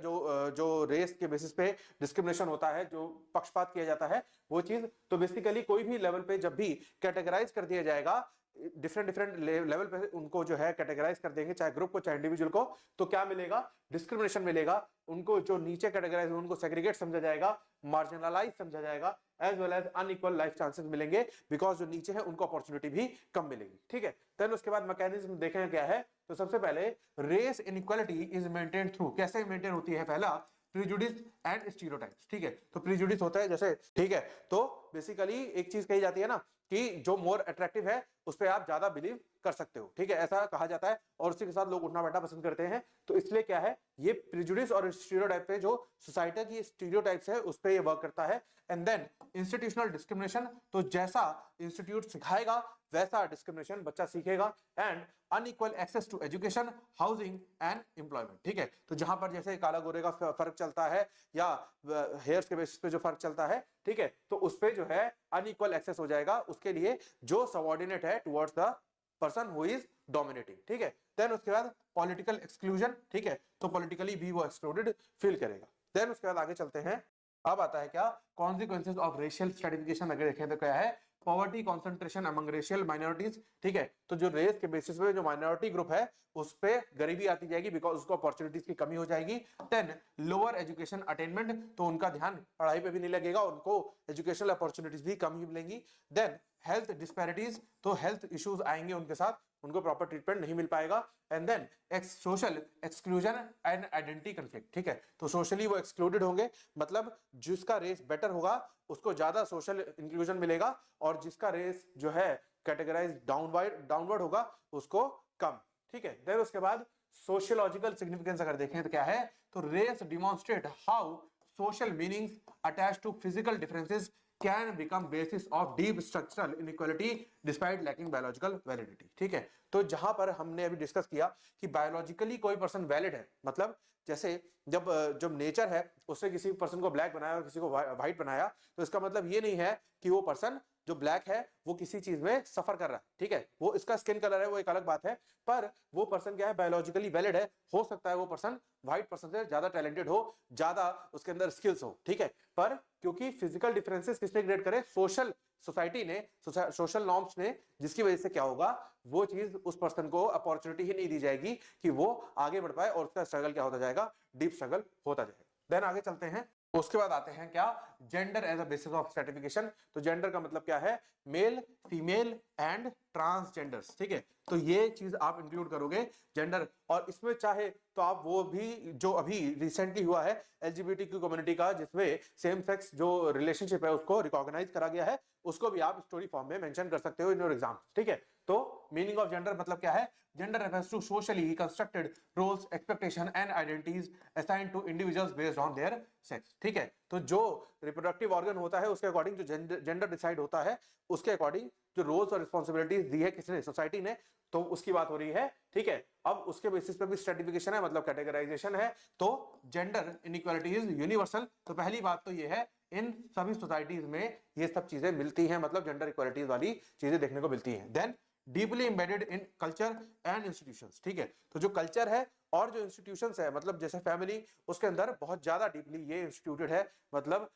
S1: जो रेस के बेसिस पे डिस्क्रिमिनेशन होता है, जो पक्षपात किया जाता है, वो चीज, तो बेसिकली कोई भी लेवल पे जब भी कैटेगराइज कर दिया जाएगा, डिफरेंट लेवल पे उनको जो है कैटेगराइज कर देंगे, चाहे ग्रुप को चाहे इंडिविजुअल को, तो क्या मिलेगा, डिस्क्रिमिनेशन मिलेगा। उनको जो नीचे कैटेगराइज उनको सेग्रीगेट समझा जाएगा, मार्जिनलाइज समझा जाएगा, as well as unequal life chances मिलेंगे, बिकॉज जो नीचे है उनको अपॉर्चुनिटी भी कम मिलेगी। ठीक है, देन उसके बाद मैकेनिज्म देखें क्या है, तो सबसे पहले race inequality is maintain through, कैसे मेंटेन होती है, पहला प्रीजुडिस एंड स्टीरियोटाइप्स। ठीक है, तो प्रीजुडिस होता है जैसे, ठीक है, तो बेसिकली एक चीज कही जाती है ना कि जो मोर अट्रैक्टिव है उस पर आप ज्यादा बिलीव कर सकते हो। ठीक है, ऐसा कहा जाता है, और उसी के साथ लोग उठना बैठना पसंद करते हैं। तो इसलिए क्या है, ये प्रीजुडिस और स्टीरियोटाइप पे, जो सोसाइटी की स्टीरियोटाइप्स है उस पे ये वर्क करता है। एंड देन इंस्टीट्यूशनल डिस्क्रिमिनेशन, तो जैसा इंस्टीट्यूट सिखाएगा वैसा डिस्क्रिमिनेशन बच्चा सीखेगा। And unequal access to education, housing and employment. ठीक है, तो जहां पर जैसे काला गोरे का फर्क चलता है या हेयर्स के बेसिस पे जो फर्क चलता है, ठीक है, तो उस पे जो है अनइक्वल एक्सेस हो जाएगा उसके लिए जो सबऑर्डिनेट है towards the person who is dominating. ठीक है, देन उसके बाद पॉलिटिकल एक्सक्लूजन। ठीक है, तो पॉलिटिकली भी वो एक्सक्लूडेड फील करेगा। देन उसके बाद आगे चलते हैं, अब आता है क्या, कॉन्सिक्वेंसेज ऑफ रेशियल स्ट्रेटिफिकेशन। अगर देखें तो क्या है, poverty concentration among racial minorities. ठीक है, तो जो रेस के बेसिस पे जो माइनॉरिटी ग्रुप है उस पे गरीबी आती जाएगी, बिकॉज उसको अपॉर्चुनिटीज की कमी हो जाएगी। 10 लोअर एजुकेशन अटेनमेंट, तो उनका ध्यान पढ़ाई पे भी नहीं लगेगा, उनको एजुकेशनल अपॉर्चुनिटीज भी कम ही मिलेंगी। देन हेल्थ डिस्पैरिटीज, तो हेल्थ इश्यूज आएंगे उनके साथ, उनको प्रॉपर ट्रीटमेंट नहीं मिल पाएगा। And then social exclusion and identity conflict. ठीक है, तो सोशली वो एक्सक्लूडेड होंगे, मतलब जिसका रेस बेटर होगा उसको ज्यादा सोशल इंक्लूजन मिलेगा, और जिसका रेस जो है कैटेगराइज डाउनवर्ड होगा उसको कम। ठीक है, देन उसके बाद सोशियोलॉजिकल सिग्निफिकेंस अगर देखें तो क्या है, तो race demonstrate how social meanings attach to physical differences can become basis of deep structural inequality despite lacking biological validity। ठीक है, तो जहां पर हमने अभी डिस्कस किया कि बायोलॉजिकली कोई पर्सन वैलिड है, मतलब जैसे जब नेचर है उसने किसी पर्सन को ब्लैक बनाया और किसी को व्हाइट बनाया, तो इसका मतलब ये नहीं है कि वो पर्सन जो ब्लैक है वो किसी चीज में सफर कर रहा है। ठीक है, वो इसका स्किन कलर है वो एक अलग बात है, पर वो पर्सन क्या है, बायोलॉजिकली वैलिड है। हो सकता है वो पर्सन व्हाइट पर्सन से ज्यादा टैलेंटेड हो, ज्यादा उसके अंदर स्किल्स हो। ठीक है, पर क्योंकि फिजिकल डिफरेंसेस किसने क्रिएट करे, सोशल सोसाइटी ने, सोशल नॉर्म्स ने, जिसकी वजह से क्या होगा, वो चीज उस पर्सन को अपॉर्चुनिटी ही नहीं दी जाएगी कि वो आगे बढ़ पाए, और उसका स्ट्रगल क्या होता जाएगा, डीप स्ट्रगल होता जाएगा। देन आगे चलते हैं, उसके बाद आते हैं क्या, gender as a basis of stratification. तो जेंडर का मतलब क्या है, मेल, फीमेल एंड ट्रांसजेंडर्स। ठीक है, तो ये चीज आप इंक्लूड करोगे जेंडर, और इसमें चाहे तो आप वो भी जो अभी रिसेंटली हुआ है एलजीबीटीक्यू कम्युनिटी का, जिसमें सेम सेक्स जो रिलेशनशिप है उसको रिकॉग्नाइज करा गया है, उसको भी आप स्टोरी फॉर्म में मेंशन कर सकते हो इन योर एग्जाम। ठीक है, तो मीनिंग ऑफ जेंडर मतलब क्या है? Gender refers to socially constructed roles, expectation and identities assigned to individuals based on their sex. ठीक है, तो जो रिप्रोडक्टिव ऑर्गन होता है उसके अकॉर्डिंग जो जेंडर डिसाइड होता है, उसके अकॉर्डिंग जो रोल्स और रिस्पॉन्सिबिलिटीज दी है किसने? सोसाइटी ने, तो उसकी बात हो रही है। ठीक है, अब उसके बेसिस पे भी स्ट्रेटिफिकेशन है, मतलब कैटेगराइजेशन है। तो जेंडर इनइक्वालिटी इज यूनिवर्सल। तो पहली बात तो ये है, इन सभी सोसाइटीज में ये सब चीजें मिलती हैं, मतलब जेंडर इक्वालिटीज वाली चीजें देखने को मिलती हैं। Then deeply embedded in culture and institutions. ठीक है, तो जो कल्चर है और जो इंस्टीट्यूशंस है, मतलब जैसे फैमिली, उसके अंदर बहुत ज्यादा डीपली ये इंस्टीट्यूटेड है। मतलब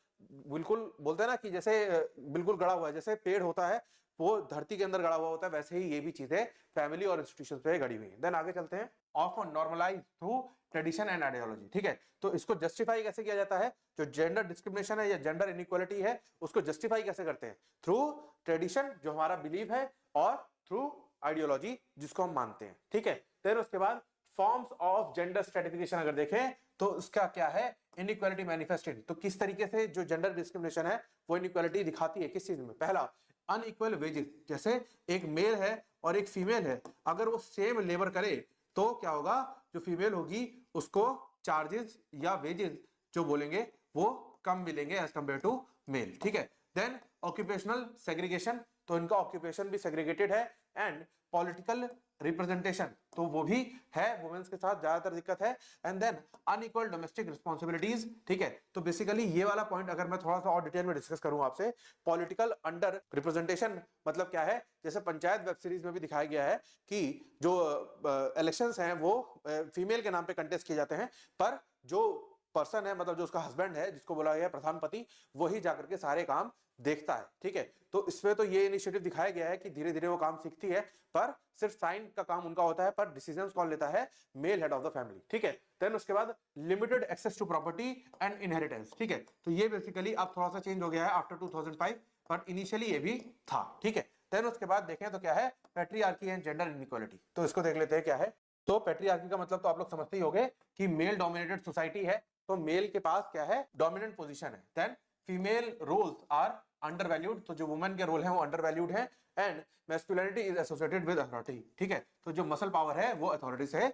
S1: बिल्कुल बोलते हैं ना कि जैसे बिल्कुल गड़ा हुआ है, जैसे पेड़ होता है वो धरती के अंदर गड़ा हुआ होता है, वैसे ही ये भी चीजें फैमिली और इंस्टीट्यूशंस पे गड़ी हुई है। देन आगे चलते हैं, often normalise through tradition and ideology. ठीक है, तो इसको जस्टिफाई कैसे किया जाता है? जो जेंडर डिस्क्रिमिनेशन है या जेंडर इनइक्वालिटी है, उसको जस्टिफाई कैसे करते हैं? थ्रू ट्रेडिशन, जो हमारा बिलीव है, और थ्रू आइडियोलॉजी, जिसको हम मानते हैं। ठीक है, फिर उसके बाद फॉर्म्स ऑफ जेंडर स्ट्रेटिफिकेशन अगर देखें तो उसका क्या है? Inequality manifested. तो किस तरीके से जो जेंडर डिस्क्रिमिनेशन है वो इनइक्वालिटी दिखाती है, किस चीज में? पहला, अनइक्वल वेजेस। जैसे एक मेल है और एक फीमेल है, अगर वो सेम लेबर करे तो क्या होगा? जो फीमेल होगी उसको चार्जेस या वेजेस जो बोलेंगे वो कम मिलेंगे एज कंपेयर टू मेल। ठीक है, देन ऑक्यूपेशनल सेग्रीगेशन, तो इनका ऑक्यूपेशन भी सेग्रीगेटेड है। एंड पॉलिटिकल रिप्रेजेंटेशन, तो वो भी है, वुमेन्स के साथ ज्यादातर दिक्कत है। And then unequal domestic responsibilities. ठीक है, तो बेसिकली ये वाला पॉइंट अगर मैं थोड़ा सा और डिटेल में डिस्कस करूं आपसे, पॉलिटिकल अंडर रिप्रेजेंटेशन मतलब क्या है? जैसे पंचायत वेब सीरीज में भी दिखाया गया है कि जो इलेक्शंस हैं वो फीमेल के नाम पे कंटेस्ट किए जाते हैं, पर जो पर्सन है, मतलब जो उसका हस्बैंड है, जिसको बोला गया प्रधानपति, वही जाकर के सारे काम देखता है। ठीक है, तो इसमें तो ये इनिशिएटिव दिखाया गया है कि धीरे धीरे वो काम सीखती है, पर सिर्फ साइन का काम उनका होता है, पर डिसीजंस कौन लेता है? Male head of the family. ठीक है, देन उसके बाद limited access to property and inheritance. ठीक है, तो ये बेसिकली अब थोड़ा सा चेंज हो गया है आफ्टर 2005, पर इनिशियली ये भी था। ठीक है, देन उसके बाद देखें तो क्या है? Patriarchy and gender inequality. तो इसको देख लेते हैं क्या है। तो पैट्रियार्की का मतलब तो आप लोग समझते ही होंगे कि मेल डोमिनेटेड सोसाइटी है, तो मेल के पास क्या है? डोमिनेंट पोजीशन है। Then female roles are undervalued, तो जो वुमेन के रोल हैं वो अंडरवैल्यूड है। And masculinity is associated with authority. ठीक है, तो जो मसल पावर है वो अथॉरिटी से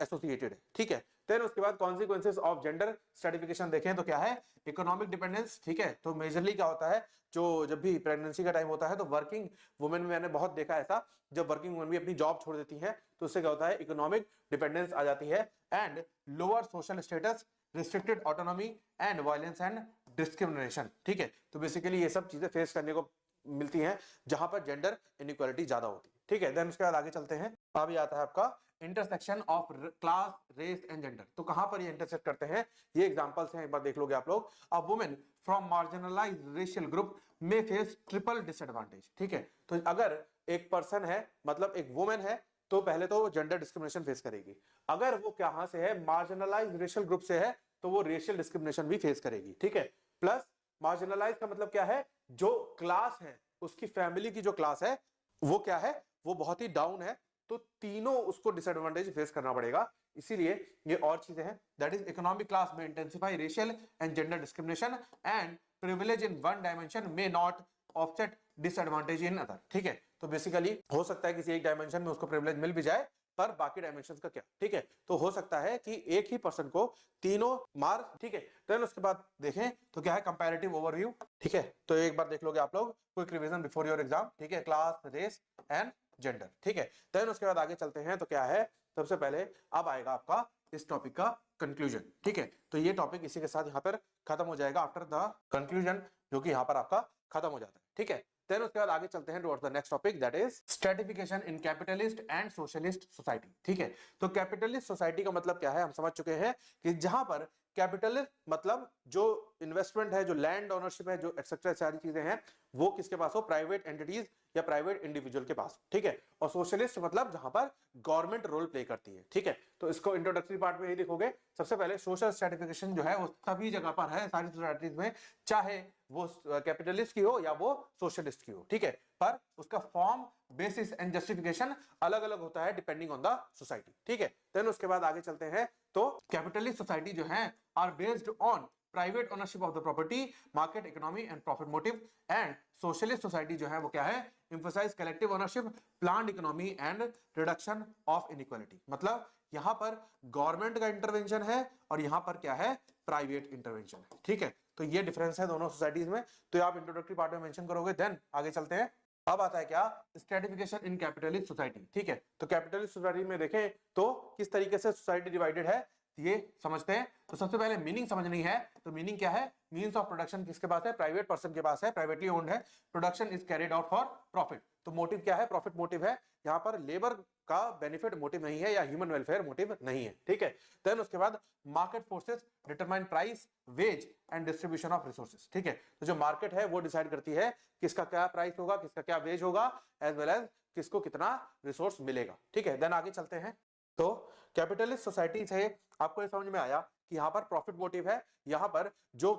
S1: एसोसिएटेड है। ठीक है, देन उसके बाद कॉन्सिक्वेंसेस ऑफ जेंडर स्ट्रेटिफिकेशन देखें तो क्या है? Economic dependence. ठीक है, तो मेजरली क्या होता है? जो जब भी प्रेगनेंसी का टाइम होता है तो वर्किंग वुमेन में मैंने बहुत देखा ऐसा, जब वर्किंग वुमेन भी अपनी जॉब छोड़ देती है तो उससे क्या होता है? इकोनॉमिक डिपेंडेंस आ जाती है। And lower social status, restricted autonomy and violence and discrimination. ठीक है, तो बेसिकली ये सब चीजें फेस करने को मिलती हैं जहां पर जेंडर इनइक्वालिटी ज्यादा होती है। ठीक है, देन उसके बाद आगे चलते हैं। अभी आता है आपका intersection of class, race and gender. तो कहां पर ये इंटरसेक्ट करते हैं? ये एग्जांपल्स हैं, एक बार देख लोगे आप लोग। A women from marginalised racial group may face triple disadvantage. ठीक है, तो अगर एक पर्सन है, मतलब एक वुमेन है, तो पहले तो जेंडर डिस्क्रिमिनेशन फेस करेगी। अगर वो कहां से है? मार्जिनलाइज्ड रेशियल ग्रुप से है, तो वो रेशियल डिस्क्रिमिनेशन भी फेस करेगी। ठीक है, प्लस मार्जिनलाइज का मतलब क्या है? जो क्लास है, उसकी फैमिली की जो क्लास है वो क्या है? वो बहुत ही डाउन है, तो तीनों उसको डिसएडवांटेज फेस करना पड़ेगा। इसीलिए ये और चीजें हैं, दैट इज इकोनॉमिक क्लास में intensify racial and gender discrimination, and privilege in one dimension may not offset disadvantage in other. ठीक है, तो बेसिकली हो सकता है किसी एक डायमेंशन में उसको प्रिविलेज मिल भी जाए, पर बाकी डायमेंशंस का क्या? ठीक है, तो हो सकता है कि एक ही पर्सन को तीनों मार्क। ठीक है, देन उसके बाद देखें तो क्या है? Comparative overview. ठीक है, तो एक बार देख लोगे आप लोग, quick revision before your exam. ठीक है, क्लास, रेस एंड जेंडर। ठीक है, देन उसके बाद आगे चलते हैं तो क्या है? सबसे पहले अब आएगा आपका इस टॉपिक का कंक्लूजन। ठीक है, तो ये टॉपिक इसी के साथ यहाँ पर खत्म हो जाएगा, आफ्टर द कंक्लूजन, जो कि यहाँ पर आपका खत्म हो जाता है। ठीक है, देन उसके बाद आगे चलते हैं towards the next topic, that is stratification in capitalist and socialist society. ठीक है, तो कैपिटलिस्ट सोसाइटी का मतलब क्या है? हम समझ चुके हैं कि जहां पर कैपिटलिस्ट मतलब जो इन्वेस्टमेंट है, जो लैंड ओनरशिप है, जो एक्सेट्रा सारी चीजें हैं, वो किसके पास हो? प्राइवेट एंटिटीज या प्राइवेट इंडिविजुअल के पास। ठीक है, और सोशलिस्ट मतलब जहां पर गवर्नमेंट रोल प्ले करती है। ठीक है, तो इसको इंट्रोडक्टरी पार्ट में ही देखोगे। सबसे पहले सोशल स्ट्रेटिफिकेशन जो है वो सभी जगह पर है, सारी सोसाइटीज में, चाहे वो कैपिटलिस्ट की हो या वो सोशलिस्ट की हो। ठीक है, पर उसका फॉर्म, बेसिस एंड जस्टिफिकेशन अलग अलग होता है डिपेंडिंग ऑन द सोसाइटी। ठीक है, देन उसके बाद आगे चलते हैं तो कैपिटलिस्ट सोसाइटी जो है are based on private ownership of the property, market economy and profit motive, and socialist society जो है वो क्या है, emphasise collective ownership, planned economy and reduction of inequality. मतलब यहां पर गवर्नमेंट का इंटरवेंशन है और यहां पर क्या है, प्राइवेट इंटरवेंशन है। ठीक है, तो ये डिफरेंस है दोनों सोसाइटीज में, तो आप इंट्रोडक्टरी पार्ट में मेंशन करोगे। देन आगे चलते हैं, अब आता है क्या, स्ट्रेटिफिकेशन इन कैपिटलिस्ट सोसाइटी। ठीक है, तो कैपिटलिस्ट सोसाइटी में देखें तो किस तरीके से सोसाइटी डिवाइडेड है ये समझते हैं। तो सबसे पहले मीनिंग समझनी है, तो मीनिंग क्या है, मीन्स ऑफ प्रोडक्शन किसके पास है, प्राइवेट पर्सन के पास है, प्राइवेटली ओन्ड है, production is carried out for profit. तो मोटिव क्या है, प्रॉफिट मोटिव है, यहाँ पर लेबर का बेनिफिट मोटिव नहीं है या ह्यूमन वेलफेयर मोटिव नहीं है। ठीक है, देन उसके बाद market forces determine price, wage and distribution of resources. ठीक है, तो जो मार्केट है वो डिसाइड करती है किसका क्या प्राइस होगा, किसका क्या वेज होगा, एज वेल एज किसको कितना रिसोर्स मिलेगा। ठीक है, देन आगे चलते हैं। तो कैपिटलिस्ट सोसाइटी से आपको ये समझ में आया कि यहाँ पर प्रॉफिट मोटिव है, यहाँ पर जो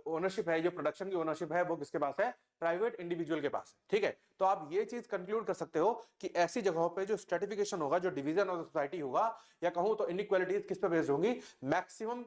S1: ओनरशिप है, जो प्रोडक्शन की ओनरशिप है वो किसके पास है, प्राइवेट इंडिविजुअल के पास है। ठीक है, तो आप ये चीज कंक्लूड कर सकते हो कि ऐसी जगहों पे जो स्ट्रेटिफिकेशन होगा, जो डिवीजन ऑफ सोसाइटी होगा, या कहूं तो इनइक्वालिटीज किस पे बेस्ड होंगी, मैक्सिमम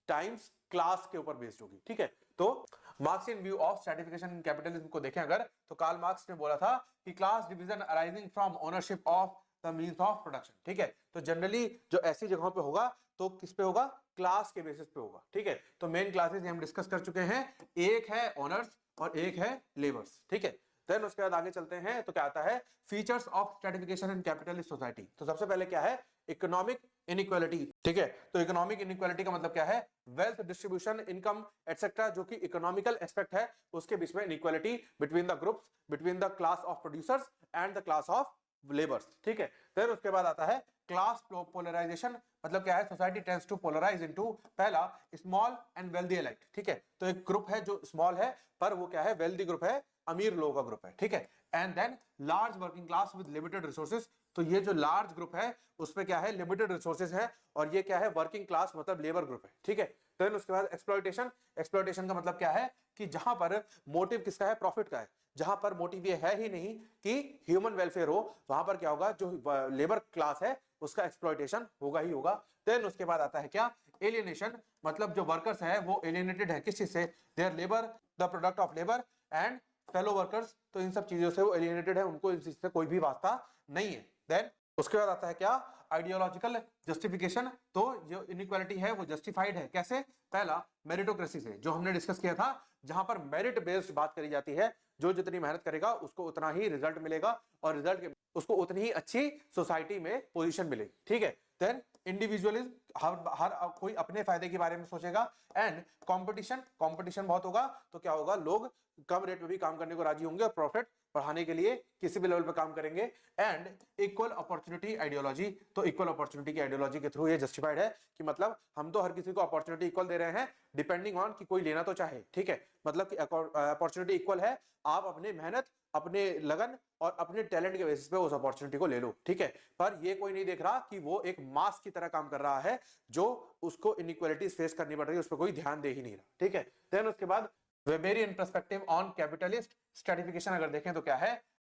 S1: टाइम्स क्लास के ऊपर बेस्ड होगी। ठीक है, तो marks in view of stratification in capitalism को देखें अगर, तो कार्ल मार्क्स ने बोला था कि class division arising from ownership of the means of production. ठीक है, तो जनरली जो ऐसी जगहों पे होगा तो किस पे होगा, क्लास के बेसिस पे होगा। ठीक है, तो मेन क्लासेस हम डिस्कस कर चुके हैं, एक है ओनर्स और एक है लेबर्स। ठीक है, देन उसके बाद आगे चलते हैं, तो क्या आता है, features of stratification in capitalist society. तो सबसे पहले क्या है, इकोनॉमिक इनइक्वालिटी। ठीक है, तो इकोनॉमिक इनइक्वालिटी का मतलब क्या है, वेल्थ डिस्ट्रीब्यूशन, इनकम एटसेट्रा, जो कि इकोनॉमिकल एस्पेक्ट है, उसके बीच में inequality between the groups, between the class of producers and the class of labours. ठीक है, फिर उसके बाद आता है क्लास पोलराइजेशन, मतलब क्या है, society tends to polarise into, पहला स्मॉल एंड वेल्दी अलाइक। ठीक है, तो एक ग्रुप है जो स्मॉल है पर वो क्या है, वेल्दी ग्रुप है, अमीर लोगों का ग्रुप है। ठीक है, and then large working class with limited resources, तो ये जो लार्ज ग्रुप है उसमें क्या है, लिमिटेड रिसोर्सेज है, और ये क्या है, वर्किंग क्लास मतलब लेबर ग्रुप है। ठीक है, देन उसके बाद एक्सप्लॉयटेशन, एक्सप्लॉयटेशन का मतलब क्या है कि जहां पर मोटिव किसका है, प्रॉफिट का है, जहां पर मोटिव ये है ही नहीं कि ह्यूमन वेलफेयर हो, वहां पर क्या होगा, जो लेबर क्लास है उसका एक्सप्लॉयटेशन होगा ही होगा। देन उसके बाद आता है क्या, एलियनेशन, मतलब जो वर्कर्स है वो एलियनेटेड है किस चीज से, their labour, the product of labour and fellow workers, तो इन सब चीजों से वो एलियनेटेड है, उनको इन चीज से कोई भी वास्ता नहीं है। देन उसके बाद आता है क्या, आइडियोलॉजिकल जस्टिफिकेशन, तो जो इनइक्वालिटी है वो जस्टिफाइड है कैसे, पहला मेरिटोक्रेसी से, जो हमने डिस्कस किया था, जहां पर मेरिट बेस्ड बात करी जाती है, जो जितनी मेहनत करेगा उसको उतना ही रिजल्ट मिलेगा और रिजल्ट के उसको उतनी ही अच्छी सोसाइटी में पोजीशन मिलेगी। ठीक है, देन इंडिविजुअलिज्म, हर कोई अपने फायदे के बारे में सोचेगा, एंड कंपटीशन, कंपटीशन बहुत होगा तो क्या होगा, लोग कम रेट में भी काम करने को राजी होंगे और प्रॉफिट बढ़ाने के लिए किसी भी लेवल पे काम करेंगे, एंड इक्वल अपॉर्चुनिटी आइडियोलॉजी, तो इक्वल अपॉर्चुनिटी की आइडियोलॉजी के थ्रू ये जस्टिफाइड है कि मतलब हम तो हर किसी को अपॉर्चुनिटी इक्वल दे रहे हैं, डिपेंडिंग ऑन कि कोई लेना तो चाहे। ठीक है, मतलब कि अपॉर्चुनिटी इक्वल है, आप अपनी मेहनत, अपने लगन और अपने टैलेंट के बेसिस पे उस अपॉर्चुनिटी को ले लो। ठीक है, पर ये कोई नहीं देख रहा कि वो एक मास की तरह काम कर रहा है, जो उसको इनइक्वालिटीज फेस करनी पड़ रही है, उस पर कोई ध्यान दे ही नहीं रहा। ठीक है, देन उसके बाद Weberian perspective on capitalist stratification अगर देखें तो क्या है,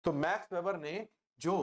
S1: तो मैक्स वेबर ने जो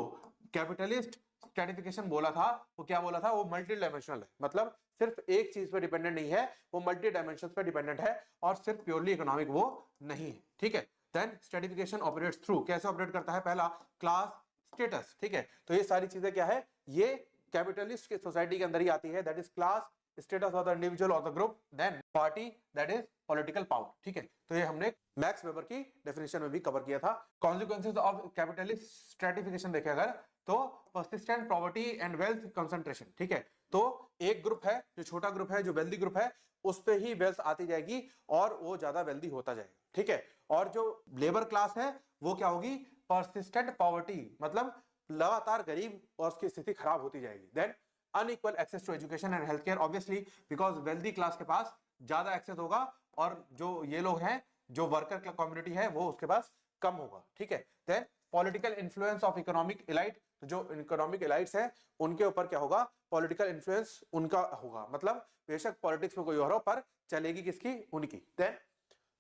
S1: कैपिटलिस्ट स्ट्रेटिफिकेशन बोला था वो क्या बोला था, वो मल्टी डायमेंशनल है, मतलब सिर्फ एक चीज पे डिपेंडेंट नहीं है, वो मल्टी डायमेंशंस पे डिपेंडेंट है और सिर्फ प्योरली इकोनॉमिक वो नहीं है। ठीक है, देन स्ट्रेटिफिकेशन ऑपरेट्स थ्रू, कैसे ऑपरेट करता है, पहला क्लास स्टेटस। ठीक है, तो ये सारी चीजें क्या है, ये कैपिटलिस्ट की सोसाइटी के अंदर ही आती है, that is class, status of the individual और the group, then party, that is political power. ठीक है, तो ये हमने मैक्स वेबर की डेफिनेशन में भी कवर किया था। कॉन्सिक्वेंसेज ऑफ कैपिटलिस्ट स्ट्रेटिफिकेशन देखें अगर, तो persistent poverty and wealth concentration. ठीक है, तो एक ग्रुप है जो छोटा ग्रुप है, जो वेल्दी ग्रुप है, उस पे ही वेल्थ आती जाएगी और वो ज्यादा वेल्दी होता जाएगा। ठीक है, और जो लेबर क्लास है वो क्या होगी, पर्सिस्टेंट पॉवर्टी, मतलब लगातार गरीब और उसकी स्थिति खराब होती जाएगी। Then unequal access to education and health care, obviously because wealthy class के पास ज्यादा एक्सेस होगा और जो ये लोग हैं, जो वर्कर कम्युनिटी है, वो उसके पास कम होगा। ठीक है, then political influence of economic elite, तो जो इकोनॉमिक एलाइट्स हैं उनके ऊपर क्या होगा, पॉलिटिकल इन्फ्लुएंस उनका होगा, मतलब बेशक पॉलिटिक्स में कोई और हो पर चलेगी किसकी, उनकी। Then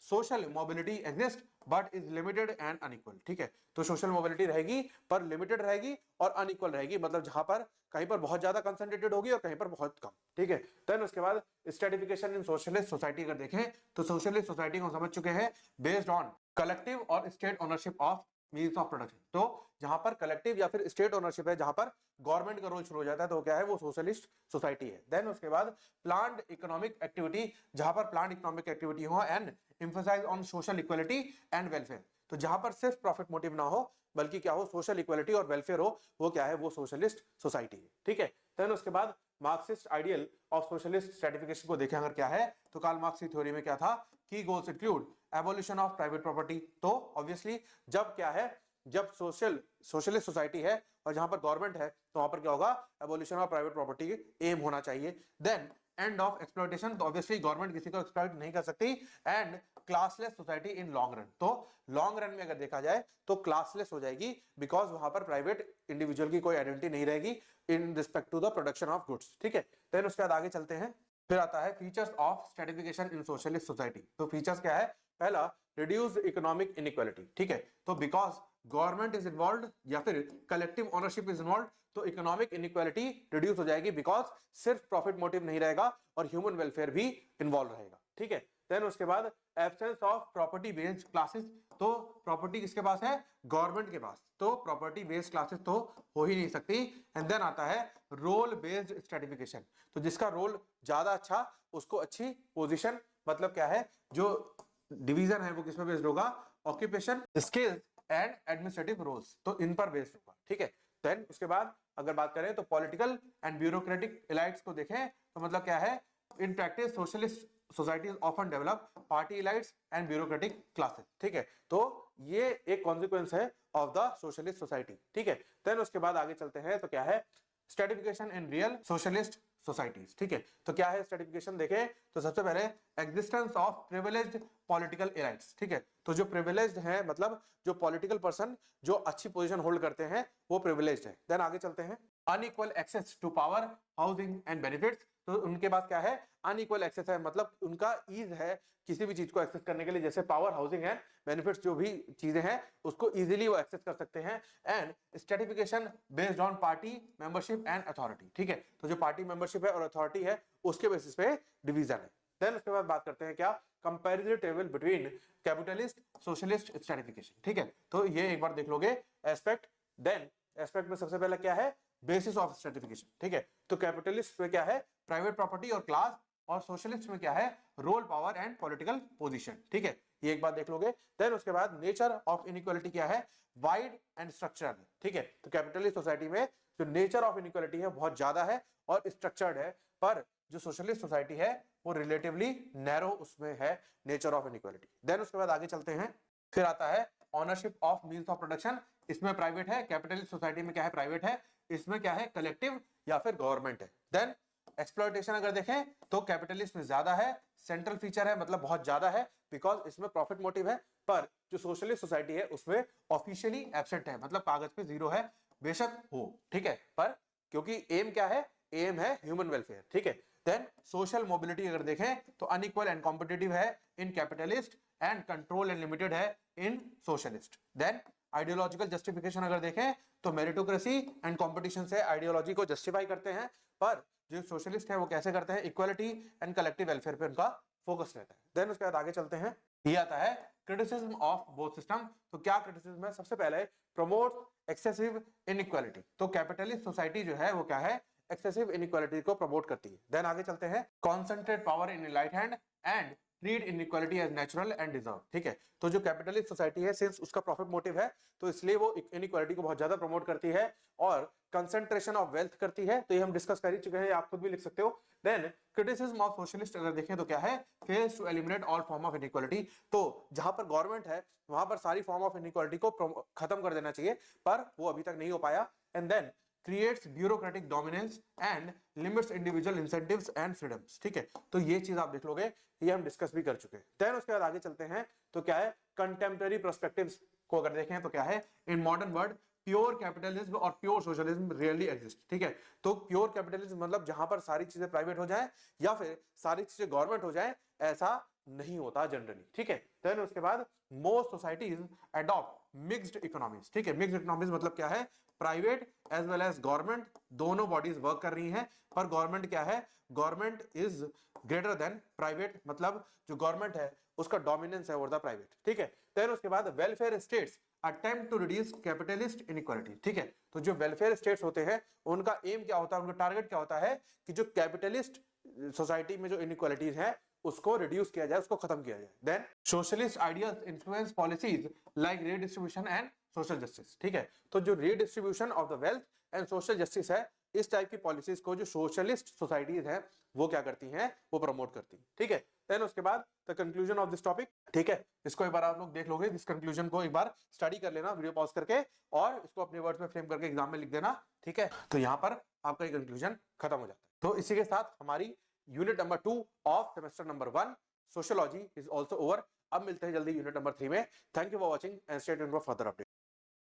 S1: social mobility exist but is limited and unequal. ठीक है, तो सोशल मोबिलिटी रहेगी पर लिमिटेड रहेगी और अनइक्वल रहेगी, मतलब जहां पर कहीं पर बहुत ज्यादा कंसंट्रेटेड होगी और कहीं पर बहुत कम। ठीक है, देन उसके बाद स्ट्रेटिफिकेशन इन सोशलिस्ट सोसाइटी अगर देखें तो सोशलिस्ट सोसाइटी को समझ चुके हैं बेस्ड ऑन कलेक्टिव और state ownership of means of production. तो जहां पर कलेक्टिव या फिर स्टेट ओनरशिप है, जहां पर गवर्नमेंट का रोल शुरू हो जाता है, तो क्या है वो सोशलिस्ट सोसाइटी है। देन उसके बाद प्लान्ड इकोनॉमिक एक्टिविटी, जहां पर प्लान्ड इकोनॉमिक एक्टिविटी हो and emphasise on social equality and welfare, तो जहां पर सिर्फ प्रॉफिट मोटिव ना हो बल्कि क्या हो सोशल इक्वलिटी और वेलफेयर हो, वो क्या है वो सोशलिस्ट सोसाइटी है। ठीक है, देन उसके बाद Marxist ideal of socialist stratification को देखें अगर क्या है, तो कार्ल मार्क्स की थ्योरी में क्या था की goals include abolition of private property. तो ऑब्वियसली जब क्या है जब सोशलिस्ट सोसाइटी है और जहां पर गवर्नमेंट है तो वहां पर क्या होगा abolition of private property um होना चाहिए। देन एंड ऑफ एक्सप्लॉयटेशन, तो ऑब्वियसली गवर्नमेंट किसी को एक्सप्लॉइट नहीं कर सकती। And classless society in long run, तो लॉन्ग रन में अगर देखा जाए तो क्लासलेस हो जाएगी बिकॉज वहां पर प्राइवेट इंडिविजुअल की कोई आइडेंटिटी नहीं रहेगी in respect to the production of goods. ठीक है, देन उसके बाद आगे चलते हैं। फिर आता है features of stratification in socialist society. तो फीचर्स क्या है, पहला रिड्यूस इकोनॉमिक इनइक्वालिटी। ठीक है, तो बिकॉज गवर्नमेंट इज इन्वॉल्व या फिर कलेक्टिव ओनरशिप इज इन्वॉल्व, तो इकोनॉमिक इनइक्वालिटी रिड्यूस हो जाएगी बिकॉज सिर्फ प्रॉफिट मोटिव नहीं रहेगा और ह्यूमन वेलफेयर भी इन्वॉल्व रहेगा। ठीक है, देन उसके बाद absence of property based classes, तो प्रॉपर्टी किसके पास है गवर्नमेंट के पास, तो प्रॉपर्टी बेस्ड क्लासेस तो हो ही नहीं सकती। एंड देन आता है रोल बेस्ड स्ट्रेटिफिकेशन, तो जिसका रोल ज्यादा अच्छा उसको अच्छी पोजीशन, मतलब क्या है जो डिवीजन है वो किसमें बेस्ड होगा occupation skills and administrative roles, तो इन पर बेस्ड होगा। ठीक है, देन उसके बाद अगर बात करें तो पॉलिटिकल एंड ब्यूरोक्रेटिक एलाइट्स को देखें तो मतलब क्या है in practice socialist societies often develop party elites and bureaucratic classes. ठीक है, तो ये एक कॉन्सिक्वेंस है ऑफ द सोशलिस्ट सोसाइटी। ठीक है, देन उसके बाद आगे चलते हैं तो क्या है stratification in real socialist societies. ठीक है, तो क्या है स्ट्रेटिफिकेशन देखें तो सबसे पहले एग्जिस्टेंस ऑफ प्रिविलेज्ड पॉलिटिकल एलाइट्स। ठीक है, तो जो प्रिविलेज्ड है मतलब जो पॉलिटिकल पर्सन जो अच्छी पोजीशन होल्ड करते हैं वो प्रिविलेज्ड है। देन आगे चलते हैं unequal access to power housing and benefits, तो उनके पास क्या है अनइक्वल एक्सेस है, मतलब उनका ईज है किसी भी चीज को एक्सेस करने के लिए, जैसे पावर हाउसिंग एंड बेनिफिट्स जो भी चीजें हैं उसको इजीली वो एक्सेस कर सकते हैं। And stratification based on party membership and authority. ठीक है, तो जो पार्टी मेंबरशिप है और अथॉरिटी है उसके बेसिस पे डिवीजन है। देन उसके बाद बात करते हैं क्या comparison table between capitalist socialist stratification. ठीक है, तो ये एक बार देख लोगे एस्पेक्ट। देन एस्पेक्ट में सबसे पहला क्या है बेसिस ऑफ स्ट्रेटिफिकेशन। ठीक है, तो कैपिटलिस्ट में क्या है प्राइवेट प्रॉपर्टी और क्लास, और सोशलिस्ट में क्या है role power and political position. ठीक है, ये एक बात देख लोगे। देन उसके बाद नेचर ऑफ इनइक्वालिटी क्या है वाइड एंड स्ट्रक्चरड। ठीक है, तो कैपिटलिस्ट सोसाइटी में जो नेचर ऑफ इनइक्वालिटी है बहुत ज्यादा है और स्ट्रक्चर्ड है, पर जो सोशलिस्ट सोसाइटी है वो रिलेटिवली नैरो उसमें है नेचर ऑफ इनइक्वालिटी। देन उसके बाद आगे चलते हैं। फिर आता है ownership of means of production, इसमें प्राइवेट है, कैपिटलिस्ट सोसाइटी में क्या है प्राइवेट है, इसमें क्या है कलेक्टिव या फिर गवर्नमेंट है। देन एक्सप्लॉयटेशन अगर देखें तो कैपिटलिस्ट में ज्यादा है, सेंट्रल फीचर है मतलब बहुत ज्यादा है बिकॉज इसमें प्रॉफिट मोटिव है, पर जो सोशलिस्ट सोसाइटी है उसमें ऑफिशियली एब्सेंट है, मतलब कागज पे जीरो है बेशक हो। ठीक है, पर क्योंकि एम क्या है एम है ह्यूमन वेलफेयर। ठीक है, देन सोशल मोबिलिटी अगर देखें तो अनइक्वल एंड कॉम्पिटिटिव है in capitalist and control and limited है in socialist. Then ideological justification अगर देखें तो मेरिटोक्रेसी एंड कंपटीशन से आइडियोलॉजी को जस्टिफाई करते हैं, पर जो सोशलिस्ट है वो कैसे करते हैं इक्वालिटी एंड कलेक्टिव वेलफेयर पे उनका फोकस रहता है। देन उसके बाद आगे चलते हैं, ये आता है क्रिटिसिज्म ऑफ बोथ सिस्टम। तो क्या क्रिटिसिज्म है, सबसे पहले प्रमोट एक्सेसिव इनइक्वालिटी, तो कैपिटलिस्ट सोसाइटी जो है वो क्या है एक्सेसिव इनइक्वालिटी को प्रमोट करती है। देन आगे चलते हैं concentrate power in right hand and treat inequality as natural and deserve. ठीक है, तो जो कैपिटलिस्ट सोसाइटी है सिंस उसका प्रॉफिट मोटिव है तो इसलिए वो इनइक्वालिटी को बहुत ज्यादा प्रमोट करती है और कंसंट्रेशन ऑफ वेल्थ करती है, तो ये हम डिस्कस कर ही चुके हैं, आप खुद भी लिख सकते हो। देन क्रिटिसिज्म ऑफ सोशलिस्ट अगर देखें तो क्या है fails to eliminate all form of inequality, तो जहां पर गवर्नमेंट है वहां पर सारी फॉर्म ऑफ इनइक्वालिटी को खत्म कर देना चाहिए, पर वो अभी तक नहीं हो पाया। And then creates bureaucratic dominance and limits individual incentives and freedoms। ठीक है, तो ये चीज आप देख लोगे, ये हम डिस्कस भी कर चुके हैं। देन उसके बाद आगे चलते हैं तो क्या है कंटेम्पररी पर्सपेक्टिव्स को अगर देखें तो क्या है in modern world pure capitalism और प्योर सोशलिज्म रियली एग्जिस्ट। ठीक है, तो प्योर कैपिटलिज्म मतलब जहां पर सारी चीजें प्राइवेट हो जाए या फिर सारी चीजें गवर्नमेंट हो जाए, ऐसा नहीं होता जनरली, ठीक है। देन उसके बाद most societies adopt mixed economies, ठीक है। मिक्स्ड इकोनॉमीज मतलब क्या है, private as well as government दोनों बॉडीज वर्क कर रही हैं, पर गवर्नमेंट क्या है, government is greater than private, मतलब जो गवर्नमेंट है उसका डोमिनेंस है ओवर द प्राइवेट, ठीक है। देन उसके बाद welfare states attempt to reduce capitalist inequality, ठीक है। तो जो वेलफेयर स्टेट्स होते हैं उनका एम क्या होता है, उनका टारगेट क्या होता है कि जो कैपिटलिस्ट सोसाइटी में जो इनइक्वालिटीज है उसको रिड्यूस किया जाए, उसको खत्म किया जाए। Then socialist ideas influence policies like redistribution and social justice, ठीक है। तो जो redistribution of the wealth and social justice है, इस टाइप की पॉलिसीज को जो सोशलिस्ट सोसाइटीज हैं वो क्या करती हैं, वो प्रमोट करती हैं, ठीक है। देन उसके बाद the conclusion of this topic, ठीक है। इसको एक बार आप लोग देख लोगे, इस कंक्लूजन को एक बार स्टडी कर लेना वीडियो पॉज करके, और इसको अपने वर्ड्स में फ्रेम करके एग्जाम में लिख देना, ठीक है। तो यहाँ पर आपका ये कंक्लूजन खत्म हो जाता है। तो इसी के साथ हमारी unit number 2 of semester number 1 sociology is also over. अब मिलते हैं जल्दी यूनिट नंबर 3 में। Thank you for watching and stay tuned for further update.